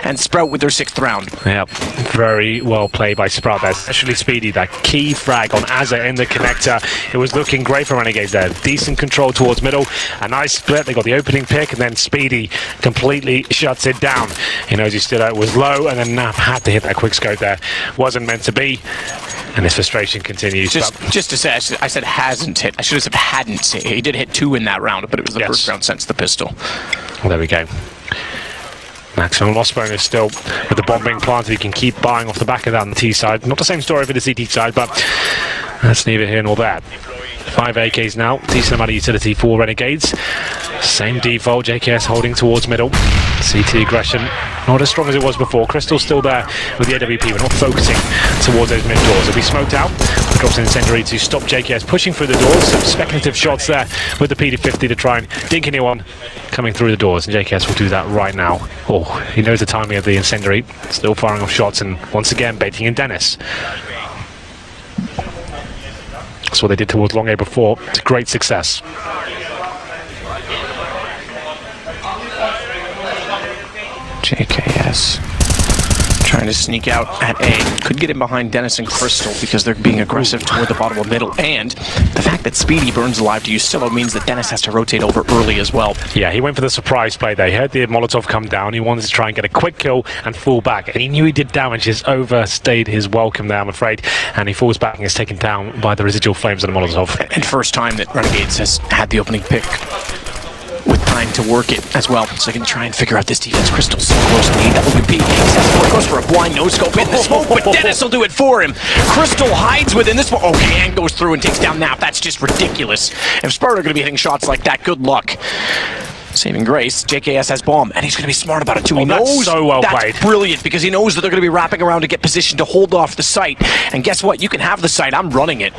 And Sprout with their 6th round. Yep. Very well played by Sprout there. Especially Speedy. That key frag on Azur in the connector. It was looking great for Renegades there. Decent control towards middle. A nice split. They got the opening pick, and then Speedy completely shuts it down. He knows he still was low, and then Naf had to hit that quick scope there. Wasn't meant to be. And his frustration continues. Just to say, I said hasn't hit. I should have said hadn't hit. He did hit 2 in that round, but it was the first round since the pistol. Well, there we go. Maximum loss bonus still with the bomb being planted. He can keep buying off the back of that on the T side. Not the same story for the CT side, but that's neither here nor there. 5 AKs now, decent amount of utility for Renegades. Same default, JKS holding towards middle. CT aggression, not as strong as it was before. Crystal's still there with the AWP. We're not focusing towards those mid doors. It'll be smoked out. Drops an incendiary to stop JKS pushing through the doors. Some speculative shots there with the PD-50 to try and dink anyone coming through the doors. And JKS will do that right now. Oh, he knows the timing of the incendiary. Still firing off shots, and once again baiting in Dennis. That's what they did towards Long A before. It's a great success. JKS trying to sneak out at A. Could get in behind Dennis and Crystal because they're being aggressive toward the bottom of middle. And the fact that Speedy burns alive to Yastillo means that Dennis has to rotate over early as well. Yeah, he went for the surprise play there. He heard the Molotov come down. He wanted to try and get a quick kill and fall back. And he knew he did damage. Just overstayed his welcome there, I'm afraid. And he falls back and is taken down by the residual flames of the Molotov. And first time that Renegades has had the opening pick with time to work it as well, so they can try and figure out this defense. Crystal so close to the AWP. Goes for a blind no-scope in the smoke, but Dennis will do it for him. Crystal hides within this one. Okay, and goes through and takes down Nap. That's just ridiculous. If Sparta are going to be hitting shots like that, good luck. Saving grace, JKS has bomb, and he's going to be smart about it too. He knows so well played. That's brilliant, because he knows that they're going to be wrapping around to get position to hold off the site. And guess what? You can have the site. I'm running it.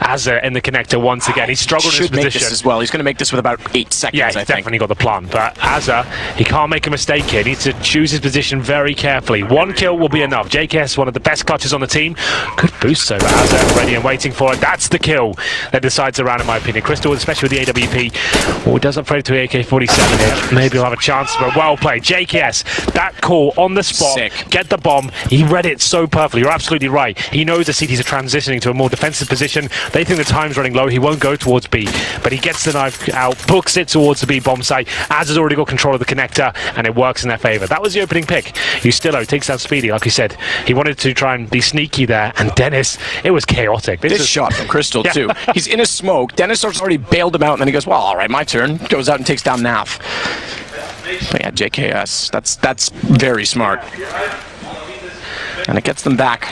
Azur in the connector once again. He struggled in his position. position. Make this as well. He's going to make this with about 8 seconds, yeah, he's definitely got the plan. But Azur, he can't make a mistake here. He needs to choose his position very carefully. 1 kill will be enough. JKS, one of the best clutches on the team. Good boost, so Azur ready and waiting for it. That's the kill that decides the round, in my opinion. Crystal, especially with the AWP, well, does upgrade to AK-47 here. Maybe he'll have a chance, but well played. JKS, that call on the spot. Sick. Get the bomb. He read it so perfectly. You're absolutely right. He knows the CTs are transitioning to a more defensive position. They think the time's running low. He won't go towards B, but he gets the knife out, books it towards the B bomb site. Az has already got control of the connector, and it works in their favor. That was the opening pick. Yastillo takes out Speedy, like he said. He wanted to try and be sneaky there, and Dennis, it was chaotic. This shot from Crystal, too. He's in a smoke. Dennis already bailed him out, and then he goes, well, all right, my turn. Goes out and takes down Naf. But yeah, JKS, that's very smart. And it gets them back.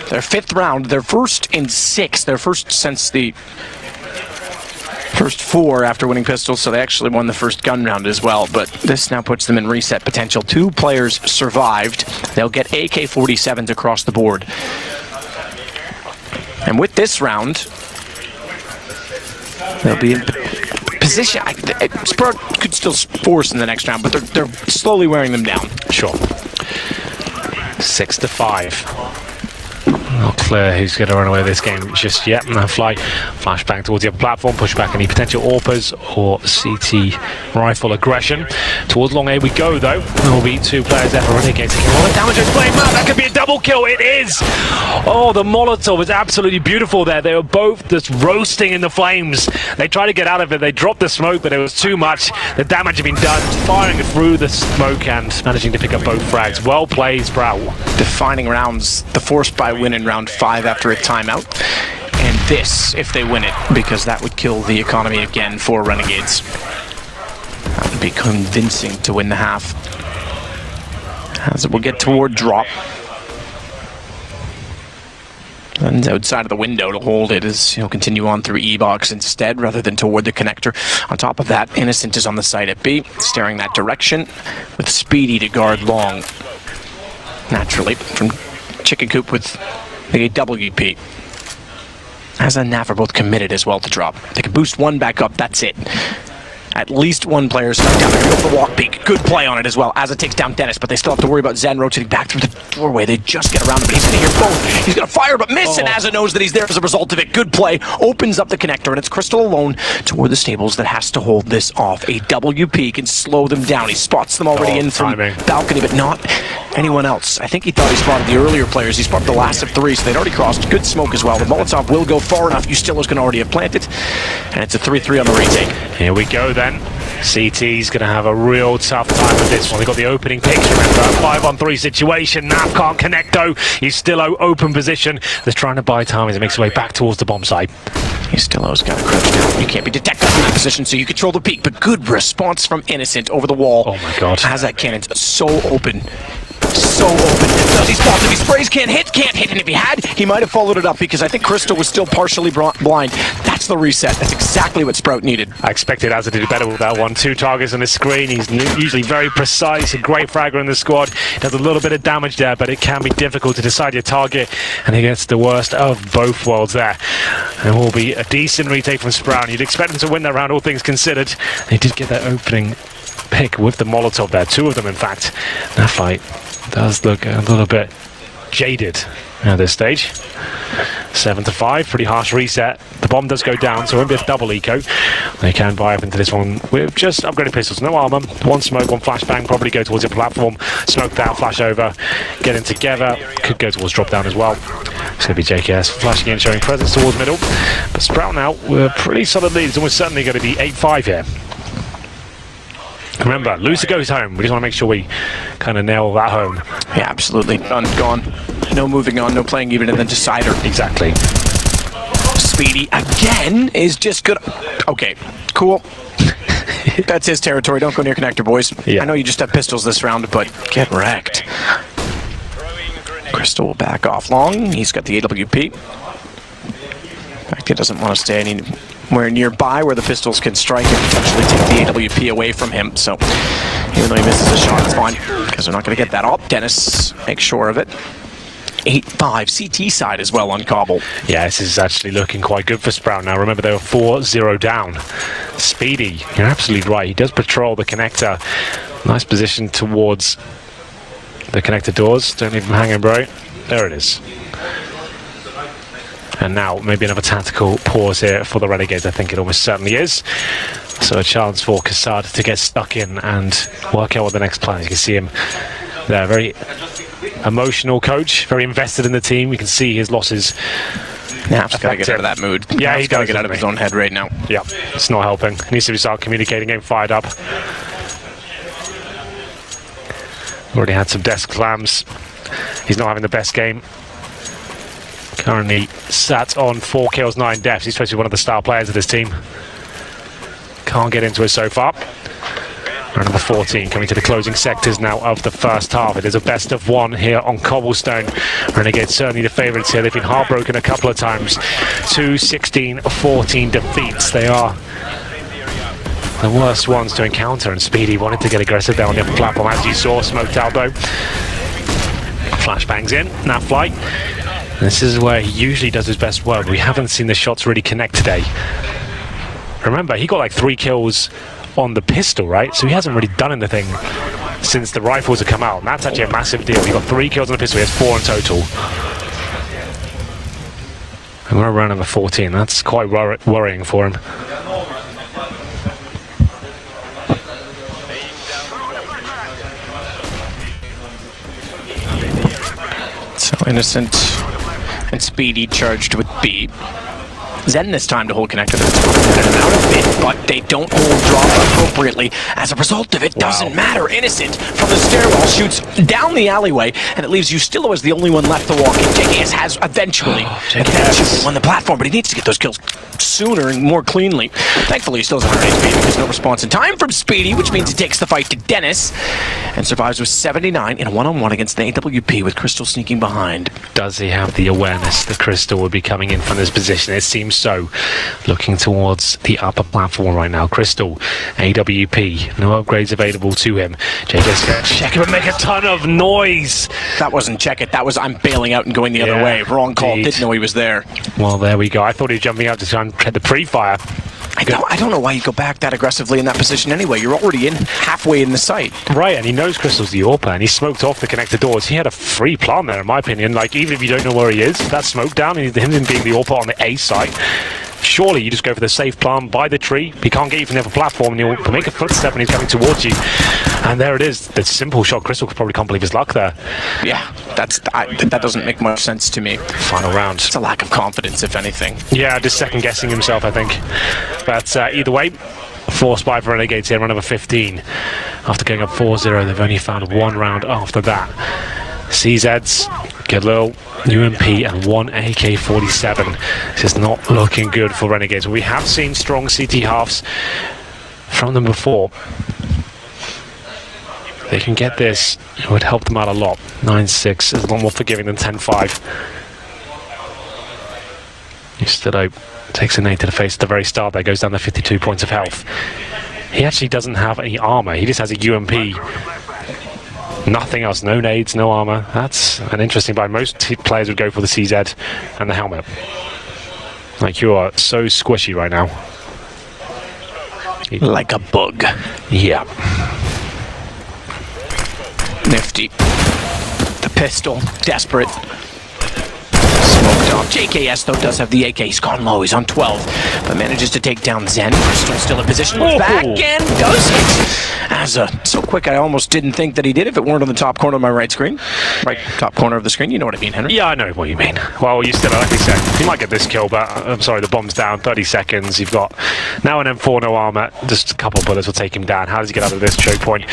Their 5th round, their first in 6, their first since the first 4 after winning pistols, so they actually won the first gun round as well. But this now puts them in reset potential. 2 players survived. They'll get AK-47s across the board. And with this round, they'll be in position. Spur could still force in the next round, but they're slowly wearing them down. Sure. 6-5. Not clear who's going to run away with this game just yet. Now flashbang towards the upper platform, push back any potential AWPers or CT rifle aggression. Towards long A we go though. There will be 2 players there for Renegades taking a lot of damage. It's playing mad. That could be a double kill. It is! Oh, the Molotov is absolutely beautiful there. They were both just roasting in the flames. They tried to get out of it. They dropped the smoke, but it was too much. The damage had been done, firing through the smoke and managing to pick up both frags. Well played, Sprout. Defining rounds, the force by win in round 5 after a timeout. And this, if they win it, because that would kill the economy again for Renegades. That would be convincing to win the half. As it will get toward drop. And outside of the window to hold it as he'll continue on through E-box instead rather than toward the connector. On top of that, Innocent is on the site at B, staring that direction with Speedy to guard long. Naturally, from Chicken Coop with the WP. As and Nav are both committed as well to drop. They can boost one back up, that's it. At least one player stuck down. They're going to go for the walk peak. Good play on it as well, as it takes down Dennis, but they still have to worry about Zen rotating back through the doorway. They just get around him, but he's going to hear both. He's going to fire, but miss, and Asa knows that he's there as a result of it. Good play. Opens up the connector, and it's Crystal alone toward the stables that has to hold this off. A WP can slow them down. He spots them already in from balcony, but not anyone else. I think he thought he spotted the earlier players. He spotted the last of 3, so they'd already crossed. Good smoke as well. The Molotov will go far enough. Ustilos can already have planted, and it's a 3-3 on the retake. Here we go then. CT's going to have a real tough time with this one. They got the opening picks, remember, 5-on-3 situation. Nav can't connect though. He's still open position. They're trying to buy time as he makes his way back towards the bomb site. Ustilo's got to crouch down. You can't be detected from that position, so you control the peak. But good response from Innocent over the wall. Oh my god. Has that cannon's so open. So open. Does he spot if he sprays? Can't hit. And if he had, he might have followed it up because I think Crystal was still partially blind. That's the reset. That's exactly what Sprout needed. I expected Asa to do better with that one. 2 targets on the screen. He's usually very precise. A great fragger in the squad. Does a little bit of damage there, but it can be difficult to decide your target. And he gets the worst of both worlds there. And will be a decent retake from Sprout. You'd expect them to win that round, all things considered. They did get that opening pick with the Molotov there. 2 of them, in fact. That fight does look a little bit jaded at this stage. 7-5, pretty harsh reset. The bomb does go down, so it won't be a double eco. They can buy up into this one with just upgraded pistols, no armor. 1 smoke, 1 flashbang, probably go towards the platform. Smoke down, flash over, get in together. Could go towards drop down as well. It's going to be JKS flashing in, showing presence towards middle. But Sprout now with a pretty solid lead. It's almost certainly going to be 8-5 here. Remember, loser goes home. We just want to make sure we kind of nail that home. Yeah, absolutely. Done, gone. No moving on, no playing even in the decider. Exactly. Speedy again is just good. Okay, cool. That's his territory. Don't go near connector, boys. Yeah. I know you just have pistols this round, but get wrecked. Crystal will back off long. He's got the AWP. In fact, he doesn't want to stay anywhere nearby where the pistols can strike and potentially take the AWP away from him. So even though he misses a shot, it's fine because they're not going to get that up. Dennis makes sure of it. 8-5 CT side as well on Cobble. Yeah, this is actually looking quite good for Sprout now. Remember, they were 4-0 down. Speedy, you're absolutely right. He does patrol the connector. Nice position towards the connector doors. Don't leave them hanging, bro. There it is. And now maybe another tactical pause here for the Renegades. I think it almost certainly is. So a chance for Kassad to get stuck in and work out what the next plan is. You can see him there, very emotional coach, very invested in the team. You can see his losses. Nap's got to get out of that mood. Yeah, he's got to get out of his own head right now. Yeah, it's not helping. He needs to start communicating, getting fired up. Already had some desk slams. He's not having the best game. Currently sat on 4 kills, 9 deaths. He's supposed to be one of the star players of this team. Can't get into it so far. Round number 14 coming to the closing sectors now of the first half. It is a best of 1 here on Cobblestone. Renegades certainly the favourites here. They've been heartbroken a couple of times. 2 16-14 defeats. They are the worst ones to encounter, and Speedy wanted to get aggressive there on the upper platform, as you saw. Smoked out though. Flashbangs in, Nav flight. This is where he usually does his best work. We haven't seen the shots really connect today. Remember, he got like 3 kills on the pistol, right? So he hasn't really done anything since the rifles have come out. And that's actually a massive deal. He got 3 kills on the pistol, he has 4 in total. And we're around number 14. That's quite worrying for him. So Innocent and Speedy charged with B. Zen this time to hold connector. Out of it, but they don't hold drop appropriately. As a result of it, doesn't matter. Innocent from the stairwell shoots down the alleyway, and it leaves Ustilo as the only one left to walk in. JKS has eventually won the platform, but he needs to get those kills sooner and more cleanly. Thankfully, he still has 100 HP because no response in time from Speedy, which means he takes the fight to Dennis and survives with 79 in a one-on-one against the AWP with Crystal sneaking behind. Does he have the awareness that Crystal would be coming in from this position? It seems so. Looking towards the upper platform right now. Crystal, AWP, no upgrades available to him. JK's gonna check him and make a ton of noise. That wasn't check it, that was I'm bailing out and going the other way. Wrong call, didn't know he was there. Well, there we go. I thought he was jumping out to try and get the pre-fire. I don't know why you go back that aggressively in that position anyway. You're already in halfway in the site. Right, and he knows Crystal's the AWP, and he smoked off the connector doors. He had a free plan there, in my opinion. Like, even if you don't know where he is, that smoke down, and him being the AWP on the A site, surely you just go for the safe plan, by the tree. He can't get you from the other platform, and he'll make a footstep, and he's coming towards you. And there it is. The simple shot. Crystal probably can't believe his luck there. Yeah, that doesn't make much sense to me. Final round. It's a lack of confidence, if anything. Yeah, just second-guessing himself, I think. But either way, forced by for Renegades here, run number 15. After going up 4-0, they've only found one round after that. CZs, get a little UMP and one AK-47. This is not looking good for Renegades. We have seen strong CT halves from them before. If they can get this, it would help them out a lot. 9-6 is a lot more forgiving than 10-5. Ustilo takes a nade to the face at the very start there, goes down to 52 points of health. He actually doesn't have any armor, he just has a UMP. Nothing else, no nades, no armor. That's an interesting buy. Most players would go for the CZ and the helmet. Like, you are so squishy right now. Like a bug. Yeah. Nifty. The pistol, desperate. Smoked off. JKS, though, does have the AK. He's gone low. He's on 12, but manages to take down Zen. Crystal still in position. Back and does it. So quick, I almost didn't think that he did if it weren't on the top corner of my right screen. Right top corner of the screen. You know what I mean, Henry? Yeah, I know what you mean. Well, you still, like we said, you might get this kill, but I'm sorry, the bomb's down. 30 seconds. You've got now an M4, no armor. Just a couple of bullets will take him down. How does he get out of this choke point?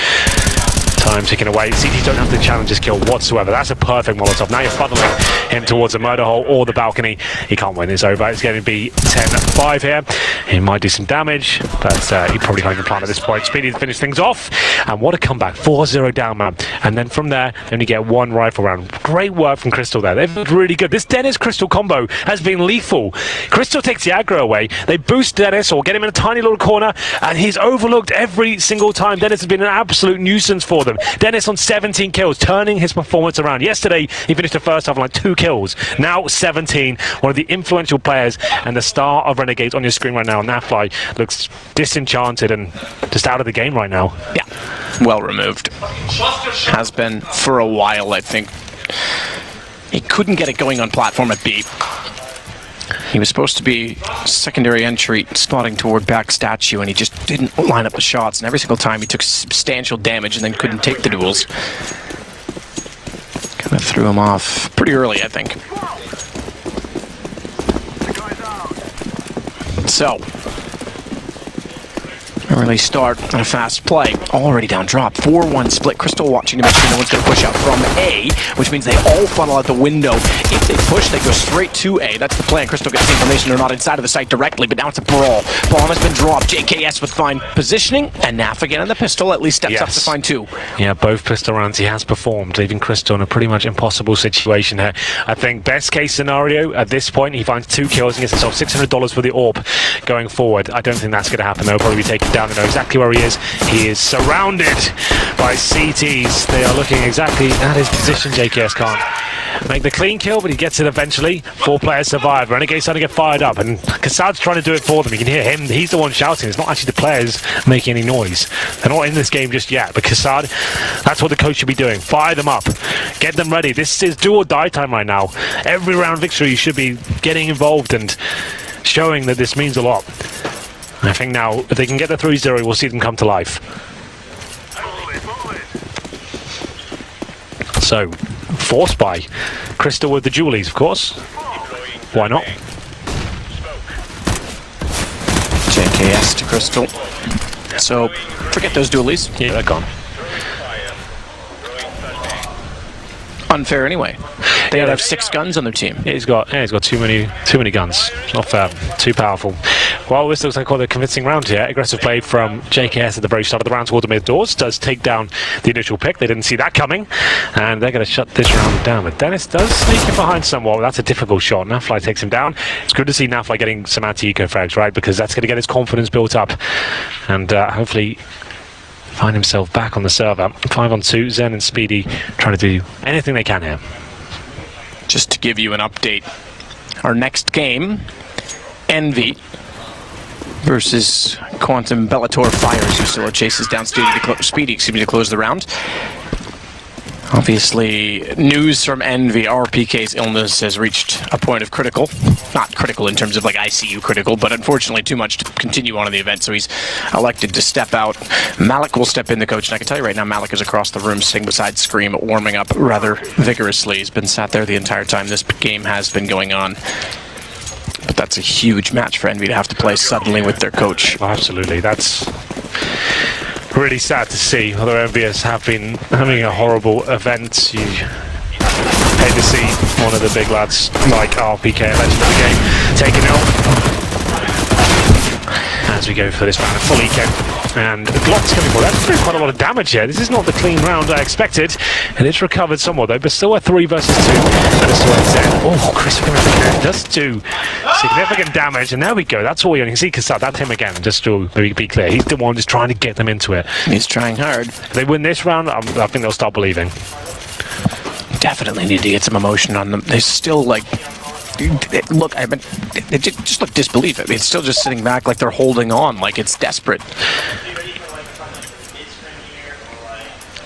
Time ticking away. CT don't have to challenge his kill whatsoever. That's a perfect Molotov. Now you're funneling him towards the murder hole or the balcony. He can't win. It's over. It's going to be 10-5 here. He might do some damage, but he probably can't even plan at this point. Speedy to finish things off. And what a comeback. 4-0 down, man. And then from there, they only get one rifle round. Great work from Crystal there. They've looked really good. This Dennis-Crystal combo has been lethal. Crystal takes the aggro away. They boost Dennis or get him in a tiny little corner, and he's overlooked every single time. Dennis has been an absolute nuisance for them. Dennis on 17 kills, turning his performance around. Yesterday, he finished the first half on like 2 kills. Now 17. One of the influential players and the star of Renegades on your screen right now. Nafly looks disenchanted and just out of the game right now. Yeah, well removed. Has been for a while, I think. He couldn't get it going on platform at B. He was supposed to be secondary entry, spotting toward back statue, and he just didn't line up the shots. And every single time he took substantial damage and then couldn't take the duels. Kind of threw him off pretty early, I think. So, early start and a fast play. Already down drop. 4-1 split. Crystal watching to make sure no one's going to push out from A, which means they all funnel out the window. If they push, they go straight to A. That's the plan. Crystal gets the information they're not inside of the site directly, but now it's a brawl. Bomb has been dropped. JKS with fine positioning, and Naf again on the pistol at least steps up to find 2. Yeah, both pistol rounds he has performed, leaving Crystal in a pretty much impossible situation here. I think best case scenario at this point, he finds 2 kills and gets himself $600 for the AWP going forward. I don't think that's going to happen. They'll probably be taken down. They know exactly where he is. He is surrounded by CTs. They are looking exactly at his position. JKS can't make the clean kill, but he gets it eventually. 4 players survive. Renegades starting to get fired up, and Kassad's trying to do it for them. You can hear him. He's the one shouting. It's not actually the players making any noise. They're not in this game just yet, but Kassad, that's what the coach should be doing. Fire them up. Get them ready. This is do or die time right now. Every round victory, you should be getting involved and showing that this means a lot. I think now, if they can get the 3-0, we'll see them come to life. So, forced by Crystal with the Julies, of course. Why not? JKS to Crystal. So, forget those dualies. Yeah, they're gone. Unfair anyway. They have 6 guns on their team. Yeah, he's got too many guns. Not fair. Too powerful. Well, this looks like quite a convincing round here. Aggressive play from JKS at the very start of the round toward the mid doors. Does take down the initial pick. They didn't see that coming, and they're going to shut this round down. But Dennis does sneak in behind somewhat. That's a difficult shot. Nafly takes him down. It's good to see Nafly getting some anti-eco frags, right? Because that's going to get his confidence built up, and hopefully find himself back on the server. 5-on-2. Zen and Speedy trying to do anything they can here. Just to give you an update, our next game, Envy versus Quantum Bellator Fires, who still chases down Speedy to close the round. Obviously, news from Envy, RPK's illness has reached a point of critical. Not critical in terms of like ICU critical, but unfortunately too much to continue on in the event, so he's elected to step out. Malik will step in, the coach, and I can tell you right now, Malik is across the room sitting beside Scream, warming up rather vigorously. He's been sat there the entire time this game has been going on. But that's a huge match for Envy to have to play suddenly with their coach. Oh, absolutely, that's really sad to see. Although Envious have been having a horrible event, you hate to see one of the big lads like RPK, legend of the game, taken out. As we go for this round of full eco, and the Glock's coming forward. That's doing quite a lot of damage here. This is not the clean round I expected, and it's recovered somewhat though, but still a 3 versus 2, and it's still a Zen. Oh, Chris does do significant damage, and there we go. That's all you can see. Kassad, that's him again, just to be clear. He's the one just trying to get them into it. He's trying hard. If they win this round, I think they'll start believing. Definitely need to get some emotion on them. They still like... Look, they just look disbelief. I mean, it's still just sitting back like they're holding on, like it's desperate.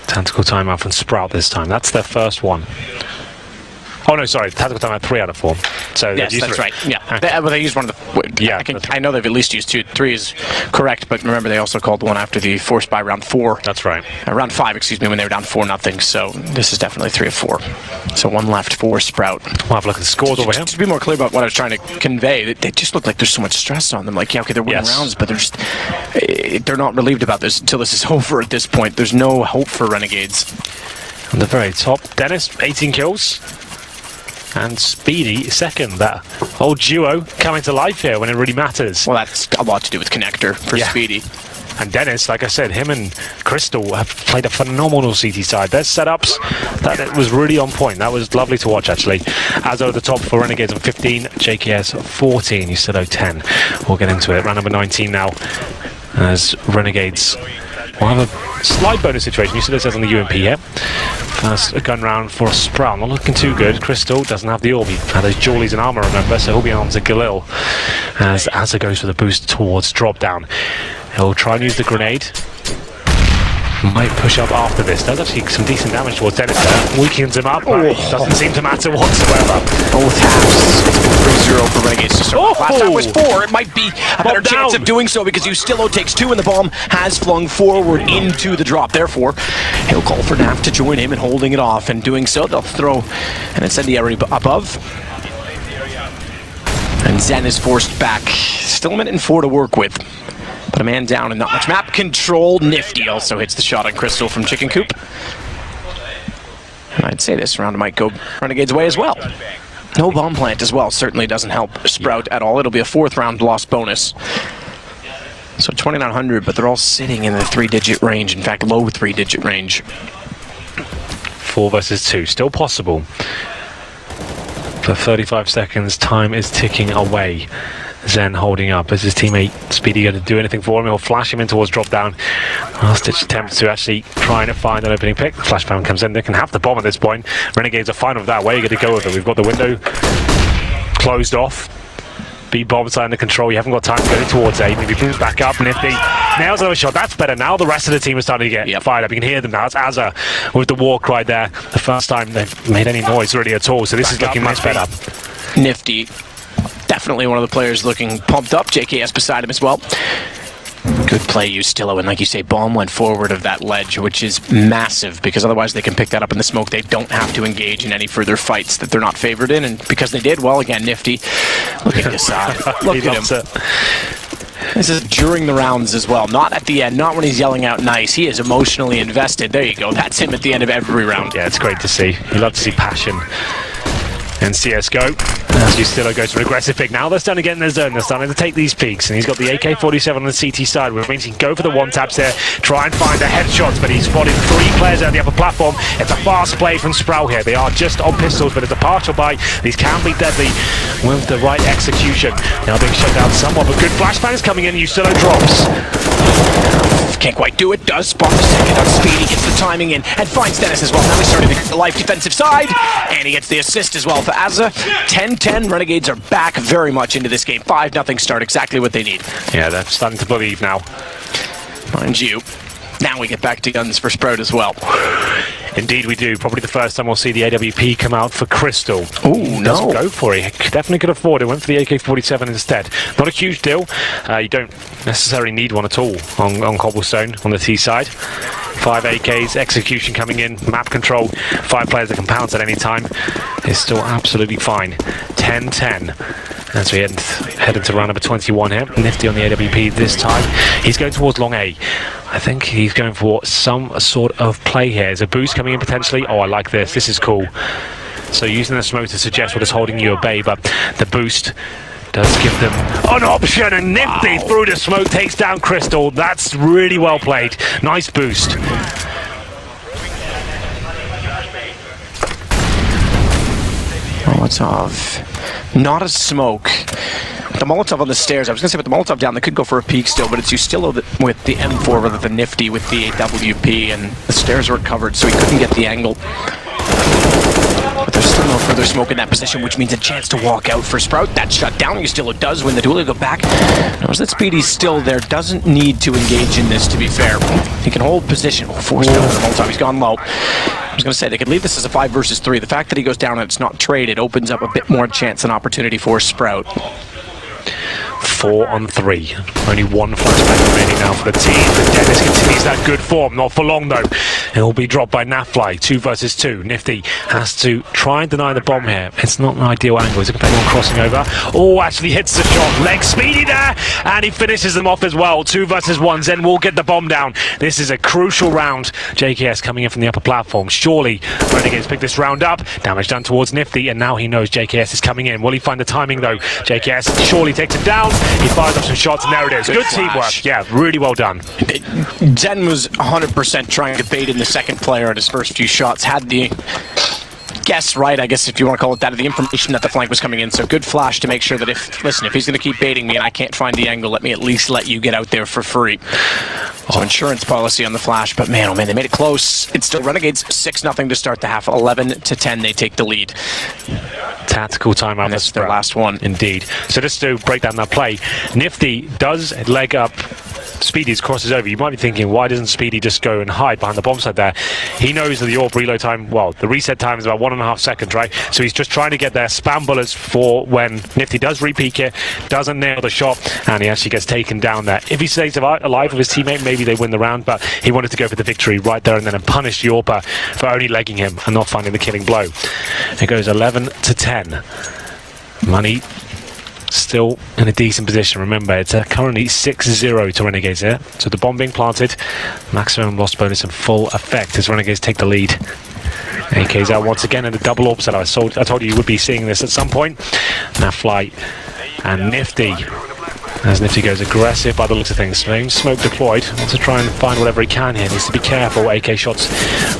Tactical timeout from Sprout this time. That's their first one. Oh no, sorry. Tactical timeout 3 out of 4. So yes, that's right. Yeah, they used one of the. Yeah, I know they've at least used 2. 3 is correct, but remember they also called one after the forced by round 4. That's right. Round 5, excuse me, when they were down 4-0. So this is definitely 3 of 4. So 1 left for Sprout. We'll have a look at the scores over here. To be more clear about what I was trying to convey, they just look like there's so much stress on them. Like, yeah, okay, they're winning rounds, but they're not relieved about this until this is over. At this point, there's no hope for Renegades. On the very top, Dennis, 18 kills. And Speedy second. That whole duo coming to life here when it really matters. Well, that's a lot to do with Connector for Speedy. And Dennis, like I said, him and Crystal have played a phenomenal CT side. Their setups, that was really on point. That was lovely to watch, actually. As over the top for Renegades on 15, JKS 14, Usido 10. We'll get into it. Round number 19 now, as Renegades will have a slight bonus situation. Usido says on the UMP here. First gun round for Sprout. Not looking too good. Crystal doesn't have the orb. He had those jewelries and armor, remember, so he'll be on to Galil as Asa goes for the boost towards drop down. He'll try and use the grenade. Might push up after this. Does actually some decent damage towards Dennis there. Weakens him up. Doesn't seem to matter whatsoever. Both halves. It's 3-0 for Renegades to start. Last time was 4. It might be a better chance of doing so because Ustillo takes 2 and the bomb has flung forward into the drop. Therefore, he'll call for Naf to join him in holding it off. And doing so, they'll throw an incendiary above. And Zen is forced back. Still a minute and 4 to work with. But a man down and not much map control. Nifty also hits the shot on Crystal from Chicken Coop. And I'd say this round might go Renegade's way as well. No bomb plant as well certainly doesn't help Sprout at all. It'll be a 4th round loss bonus. So 2,900, but they're all sitting in the 3-digit range. In fact, low 3-digit range. 4 versus 2, still possible. For 35 seconds, time is ticking away. Zen holding up. Is his teammate Speedy going to do anything for him? He'll flash him in towards drop down. Last-ditch attempt to actually trying to find an opening pick. The flashbang comes in. They can have the bomb at this point. Renegades are fine with that. Where are you going to go with it? We've got the window closed off. B bomb side under control. You haven't got time to go towards A. Maybe moves back up. Nifty nails another shot. That's better now. The rest of the team is starting to get fired up. You can hear them now. It's Azza with the war cry there. The first time they've made any noise really at all. So this is looking much better. Nifty. Definitely one of the players looking pumped up. JKS beside him as well. Good play, Ustillo, and like you say, bomb went forward of that ledge, which is massive, because otherwise they can pick that up in the smoke. They don't have to engage in any further fights that they're not favored in, and because they did, well, again, Nifty, look at this side. Look at him. This is during the rounds as well, not at the end, not when he's yelling out nice. He is emotionally invested. There you go. That's him at the end of every round. Yeah, it's great to see. You love to see passion in CSGO. As Ustillo goes for an aggressive pick. Now they're starting to get in their zone. They're starting to take these peaks. And he's got the AK-47 on the CT side, which means he can go for the one-taps there, try and find the headshots, but he's spotted 3 players out the upper platform. It's a fast play from Sprout here. They are just on pistols, but it's a partial buy. These can be deadly with the right execution. Now being shut down somewhat, but good flashbangs coming in. Ustillo drops. Can't quite do it, does spot the second on Speedy, gets the timing in, and finds Dennis as well. Now he's starting to get the life defensive side, and he gets the assist as well for Azza. 10-10, Renegades are back very much into this game. 5-0 start, exactly what they need. Yeah, they're starting to believe now. Mind you, now we get back to guns for Sprout as well. Indeed we do. Probably the first time we'll see the AWP come out for Crystal. Ooh, no. Go for it. He definitely could afford it. Went for the AK-47 instead. Not a huge deal. You don't necessarily need one at all on Cobblestone on the T side. 5 AKs, execution coming in, map control, 5 players that can pounce at any time. It's still absolutely fine. 10-10. As we head into round number 21 here. Nifty on the AWP this time. He's going towards long A. I think he's going for some sort of play here. There's a boost coming in potentially. Oh, I like this. This is cool. So using the smoke to suggest what is holding you at bay, but the boost does give them an option, and Nifty through the smoke takes down Crystal. That's really well played. Nice boost. Molotov. Not a smoke. The Molotov on the stairs. I was going to say with the Molotov down, they could go for a peek still, but it's Ustillo with the M4 rather than Nifty with the AWP, and the stairs were covered, so he couldn't get the angle. But there's still no further smoke in that position, which means a chance to walk out for Sprout. That's shut down. Ustillo does win the duel. He'll go back. Notice that Speedy's still there. Doesn't need to engage in this, to be fair. He can hold position. Force down the Molotov. He's gone low. I was going to say, they could leave this as a 5 versus 3. The fact that he goes down and it's not traded opens up a bit more chance and opportunity for Sprout. 4 on 3. Only 1 flashback remaining now for the team. But Dennis continues that good form. Not for long though. It will be dropped by Nafly. 2 versus 2. Nifty has to try and deny the bomb here. It's not an ideal angle. Is it anyone crossing over? Oh, actually hits the shot. Leg Speedy there, and he finishes them off as well. 2 versus 1. Zen will get the bomb down. This is a crucial round. JKS coming in from the upper platform. Surely Renegades pick this round up. Damage done towards Nifty, and now he knows JKS is coming in. Will he find the timing though? JKS surely takes it down. He fires up some shots, and there it is. Good teamwork. Yeah, really well done. Zen was 100% trying to bait in the second player at his first few shots. Had the guess right, I guess, if you want to call it that, of the information that the flank was coming in. So good flash to make sure that if he's going to keep baiting me and I can't find the angle, let me at least let you get out there for free. So insurance policy on the flash, but man, oh man, they made it close. It's still Renegades 6-0 to start the half. 11-10, they take the lead. Tactical timeout. And that's their last one. Indeed. So just to break down that play, Nifty does leg up Speedy's crosses over. You might be thinking, why doesn't Speedy just go and hide behind the bomb side there? He knows that the AWP reload time, well, the reset time is about 1.5 seconds, right? So he's just trying to get their spam bullets for when Nifty does re-peek it, doesn't nail the shot, and he actually gets taken down there. If he stays alive with his teammate, maybe they win the round, but he wanted to go for the victory right there and then and punish the AWP for only legging him and not finding the killing blow. It goes 11-10. Money still in a decent position. Remember, it's currently 6-0 to Renegades here. So the bomb being planted, maximum loss bonus in full effect as Renegades take the lead. AK's out once again in the double AWP set. I told you would be seeing this at some point. Now Flight and Nifty. As Nifty goes aggressive by the looks of things. Smoke deployed. Wants to try and find whatever he can here. Needs to be careful. AK shots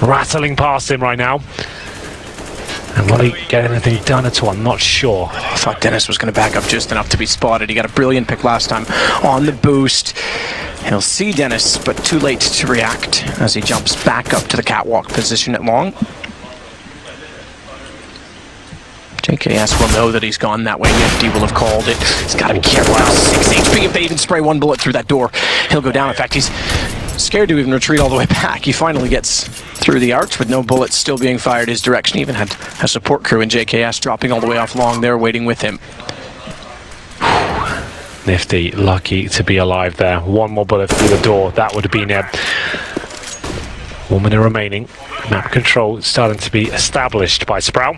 rattling past him right now. And will he get anything done at all? I'm not sure. I thought Dennis was going to back up just enough to be spotted. He got a brilliant pick last time on the boost. He'll see Dennis, but too late to react as he jumps back up to the catwalk position at long. JKS will know that he's gone that way. Nifty will have called it. He's got to be careful now. 6 HP if they even spray one bullet through that door. He'll go down. In fact, he's scared to even retreat all the way back. He finally gets through the arch with no bullets still being fired his direction. He even had a support crew in JKS dropping all the way off long there waiting with him. Nifty, lucky to be alive there. One more bullet through the door. That would have been it. 1 minute remaining. Map control starting to be established by Sprout.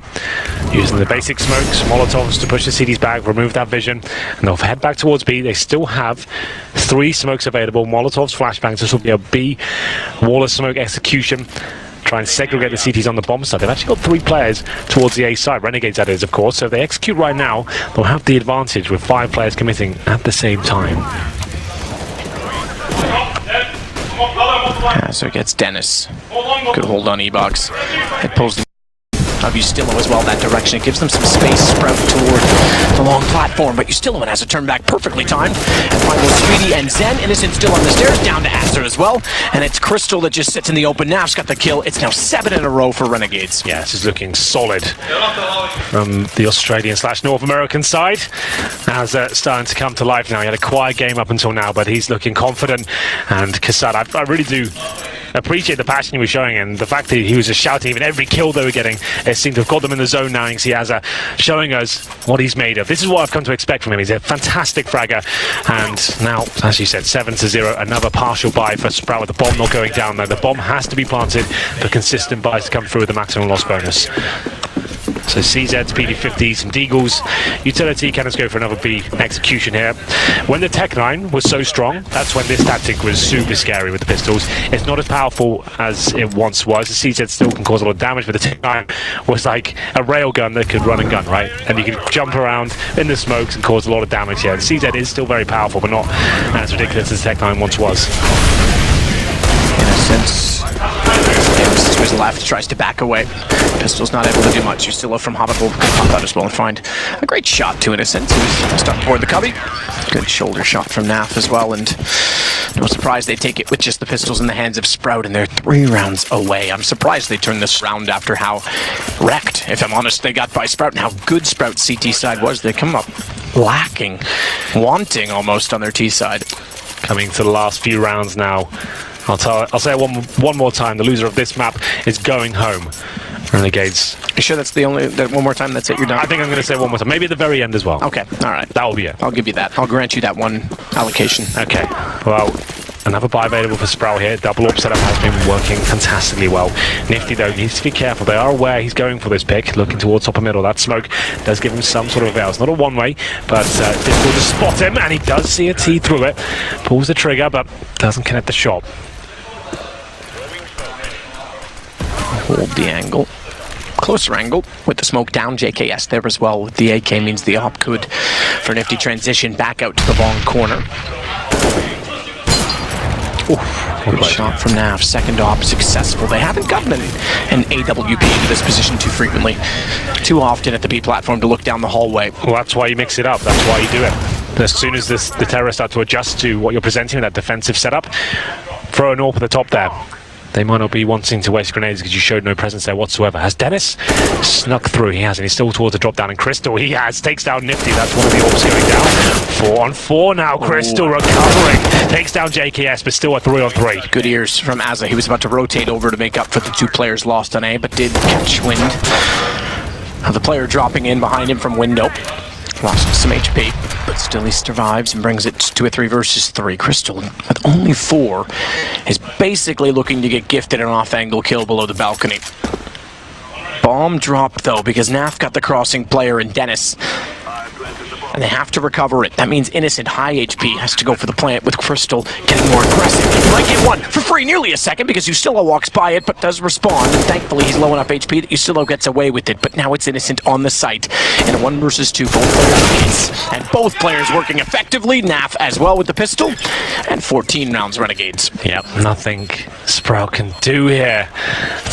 Using the basic smokes, Molotovs to push the CDs back, remove that vision, and they'll head back towards B. They still have 3 smokes available. Molotovs, flashbangs. This will be a B wall of smoke execution. Try and segregate the CTs on the bomb side. They've actually got 3 players towards the A side. Renegades, that is, of course. So if they execute right now, they'll have the advantage with 5 players committing at the same time. So it gets Dennis. Good hold on E-Box. It pulls the Ustillo as well that direction. It gives them some space sprout toward the long platform, but Ustillo has a turn back perfectly timed. And finally Speedy and Zen. Innocent still on the stairs, down to Aster as well. And it's Crystal that just sits in the open. Naf's got the kill. It's now 7 in a row for Renegades. Yeah, this is looking solid from the Australian / North American side. As starting to come to life now. He had a quiet game up until now, but he's looking confident. And Kassad, I really do appreciate the passion he was showing, and the fact that he was just shouting even every kill they were getting. It seemed to have got them in the zone now. You see Azza showing us what he's made of. This is what I've come to expect from him. He's a fantastic fragger, and now, as you said, 7-0, another partial buy for Sprout with the bomb not going down though. The bomb has to be planted for consistent buys to come through with the maximum loss bonus. So CZs, PD50s, some Deagles. Utility can just go for another B execution here. When the Tech 9 was so strong, that's when this tactic was super scary with the pistols. It's not as powerful as it once was. The CZ still can cause a lot of damage, but the Tech 9 was like a railgun that could run and gun, right? And you could jump around in the smokes and cause a lot of damage here. The CZ is still very powerful, but not as ridiculous as the Tech 9 once was. In a sense, to his left, tries to back away. Pistol's not able to do much. Ustillo from Hobbit will pop out as well and find a great shot to Innocent, who's stuck toward the cubby. Good shoulder shot from Naf as well, and no surprise they take it with just the pistols in the hands of Sprout, and they're 3 rounds away. I'm surprised they turned this round after how wrecked, if I'm honest, they got by Sprout, and how good Sprout's CT side was. They come up lacking, wanting almost on their T side. Coming to the last few rounds now. I'll say it one more time. The loser of this map is going home. Renegades. You sure that's the only, one more time, that's it, you're done? I think I'm going to say one more time. Maybe at the very end as well. Okay, alright. That will be it. I'll give you that. I'll grant you that one allocation. Okay. Well, another buy available for Sprout here. Double up setup has been working fantastically well. Nifty, though, needs to be careful. They are aware he's going for this pick, looking towards top of middle. That smoke does give him some sort of avail. It's not a one-way, but difficult to spot him, and he does see a T through it. Pulls the trigger, but doesn't connect the shot. Hold the angle. Closer angle with the smoke down. JKS there as well. With the AK means the op could, for Nifty, transition back out to the long corner. Oof, good shot from Nav. Second op successful. They haven't gotten an AWP into this position too frequently. Too often at the B platform to look down the hallway. Well, that's why you mix it up. That's why you do it. As soon as the terrorists start to adjust to what you're presenting in that defensive setup, throw an AWP at the top there. They might not be wanting to waste grenades because you showed no presence there whatsoever. Has Dennis snuck through? He hasn't. He's still towards the drop down. And Crystal, he has. Takes down Nifty. That's one of the AWPs going down. 4 on 4 now. Crystal recovering. Takes down JKS, but still a 3 on 3. Good ears from Azza. He was about to rotate over to make up for the 2 players lost on A, but did catch wind of the player dropping in behind him from window. Lost some HP, but still he survives and brings it to a 3 versus 3. Crystal, with only 4, is basically looking to get gifted an off-angle kill below the balcony. Bomb dropped, though, because Naf got the crossing player and Dennis. And they have to recover it. That means Innocent, high HP, has to go for the plant with Crystal getting more aggressive. He might get one for free, nearly a second, because Ustillo walks by it, but does respond. And thankfully, he's low enough HP that Ustillo gets away with it. But now it's Innocent on the site. In a 1 versus 2, both players hits. And both players working effectively. Naf as well with the pistol. And 14 rounds Renegades. Yep, nothing Sprout can do here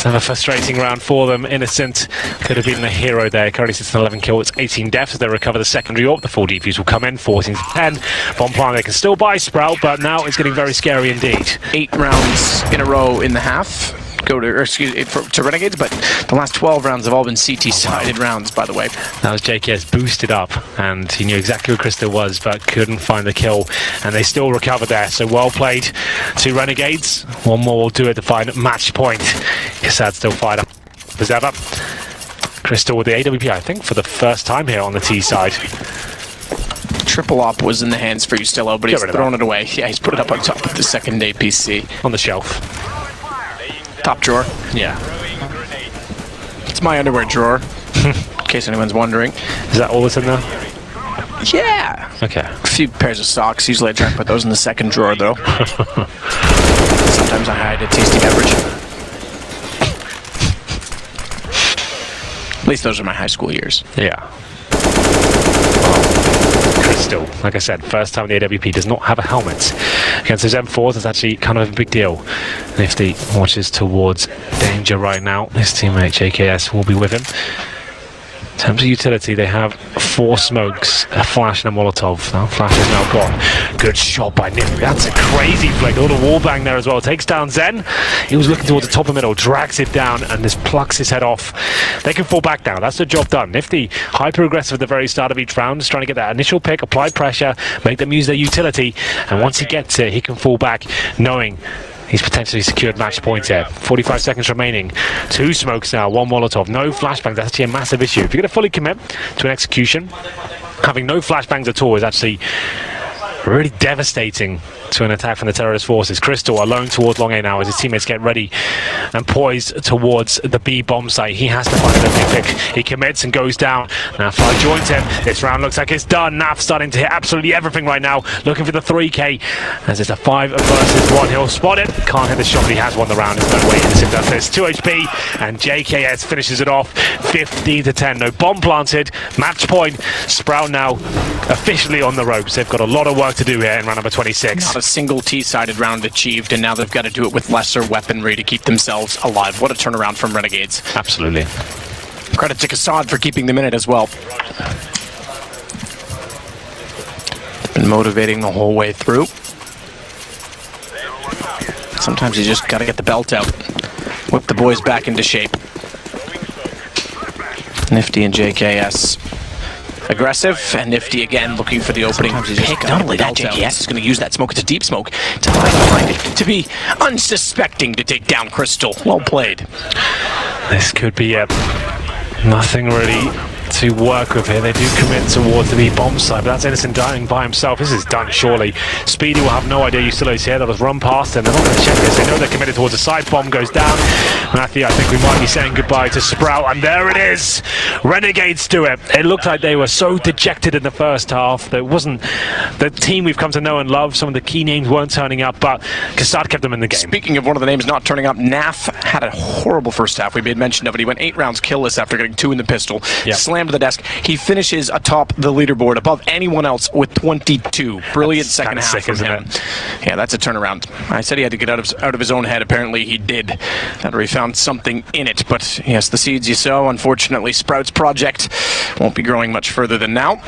Another frustrating round for them. Innocent could have been the hero there. Currently sits on 11 kills. It's 18 deaths as they recover the secondary orb. The full defuse will come in. 14 to 10. Bomb plant, they can still buy Sprout, but now it's getting very scary indeed. 8 rounds in a row in the half. To Renegades, but the last 12 rounds have all been CT-sided rounds, by the way. That was JKS boosted up, and he knew exactly where Crystal was, but couldn't find the kill, and they still recovered there. So well played to Renegades. One more will do it to find match point. Kassad still fired up as ever. Crystal with the AWP, I think, for the first time here on the T side. Triple op was in the hands for Ustillo, but he's thrown it away. Yeah, he's put it up on top of the second APC. On the shelf. Top drawer. Yeah. It's my underwear drawer, in case anyone's wondering. Is that all that's in there? Yeah. Okay. A few pairs of socks. Usually I try and put those in the second drawer, though. Sometimes I hide a tasty beverage. At least those are my high school years. Yeah. Crystal, like I said, first time the AWP does not have a helmet. Against his M4s, it's actually kind of a big deal. Nifty watches towards danger right now. His teammate JKS will be with him. In terms of utility, they have 4 smokes, a flash and a Molotov. Now flash is now gone. Good shot by Nifty. That's a crazy flick. A little wall bang there as well. Takes down Zen. He was looking towards the top of the middle, drags it down, and just plucks his head off. They can fall back now. That's the job done. Nifty, hyper aggressive at the very start of each round, just trying to get that initial pick, apply pressure, make them use their utility, and once he gets it, he can fall back, knowing he's potentially secured match points here. 45 seconds remaining. 2 smokes now, 1 Molotov. No flashbangs. That's actually a massive issue. If you're going to fully commit to an execution, having no flashbangs at all is actually really devastating to an attack from the terrorist forces. Crystal alone towards long A now as his teammates get ready and poised towards the B bomb site. He has to find an opening pick. He commits and goes down. Now Fly joins him. This round looks like it's done. Naf starting to hit absolutely everything right now, looking for the 3K as it's a 5 versus 1. He'll spot it. Can't hit the shot, but he has won the round. There's no way Innocent does this. 2 HP and JKS finishes it off 15 to 10. No bomb planted. Match point. Sprout now officially on the ropes. They've got a lot of work to do here in round number 26. Not a single T-sided round achieved, and now they've got to do it with lesser weaponry to keep themselves alive. What a turnaround from Renegades. Absolutely. Credit to Kassad for keeping them in it as well. Been motivating the whole way through. Sometimes you just got to get the belt out. Whip the boys back into shape. Nifty and JKS. Aggressive, and Nifty again looking for the opening pick. Not only that, JKS is going to use that smoke. It's a deep smoke to hide behind it, to be unsuspecting to take down Crystal. Well played. This could be nothing really to work with here. They do commit towards the bomb side, but that's Innocent dying by himself. This is done, surely. Speedy will have no idea Ustillo's here. They'll just run past him. They're not going to check this. They know they're committed towards the side. Bomb goes down. Matthew, I think we might be saying goodbye to Sprout, and there it is. Renegades do it. It looked like they were so dejected in the first half. There wasn't the team we've come to know and love. Some of the key names weren't turning up, but Kassad kept them in the game. Speaking of one of the names not turning up, Naf had a horrible first half. We made mention of it. He went 8 rounds killless after getting 2 in the pistol. Yep. Slammed to the desk. He finishes atop the leaderboard above anyone else with 22. Brilliant second half sick, from him. Yeah, that's a turnaround. I said he had to get out of his own head. Apparently he did. That he found something in it. But yes, the seeds you sow. Unfortunately, Sprout's project won't be growing much further than now.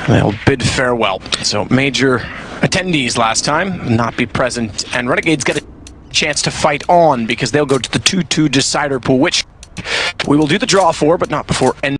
They'll bid farewell. So major attendees last time not be present, and Renegades get a chance to fight on because they'll go to the 2-2 decider pool, which we will do the draw for, but not before end.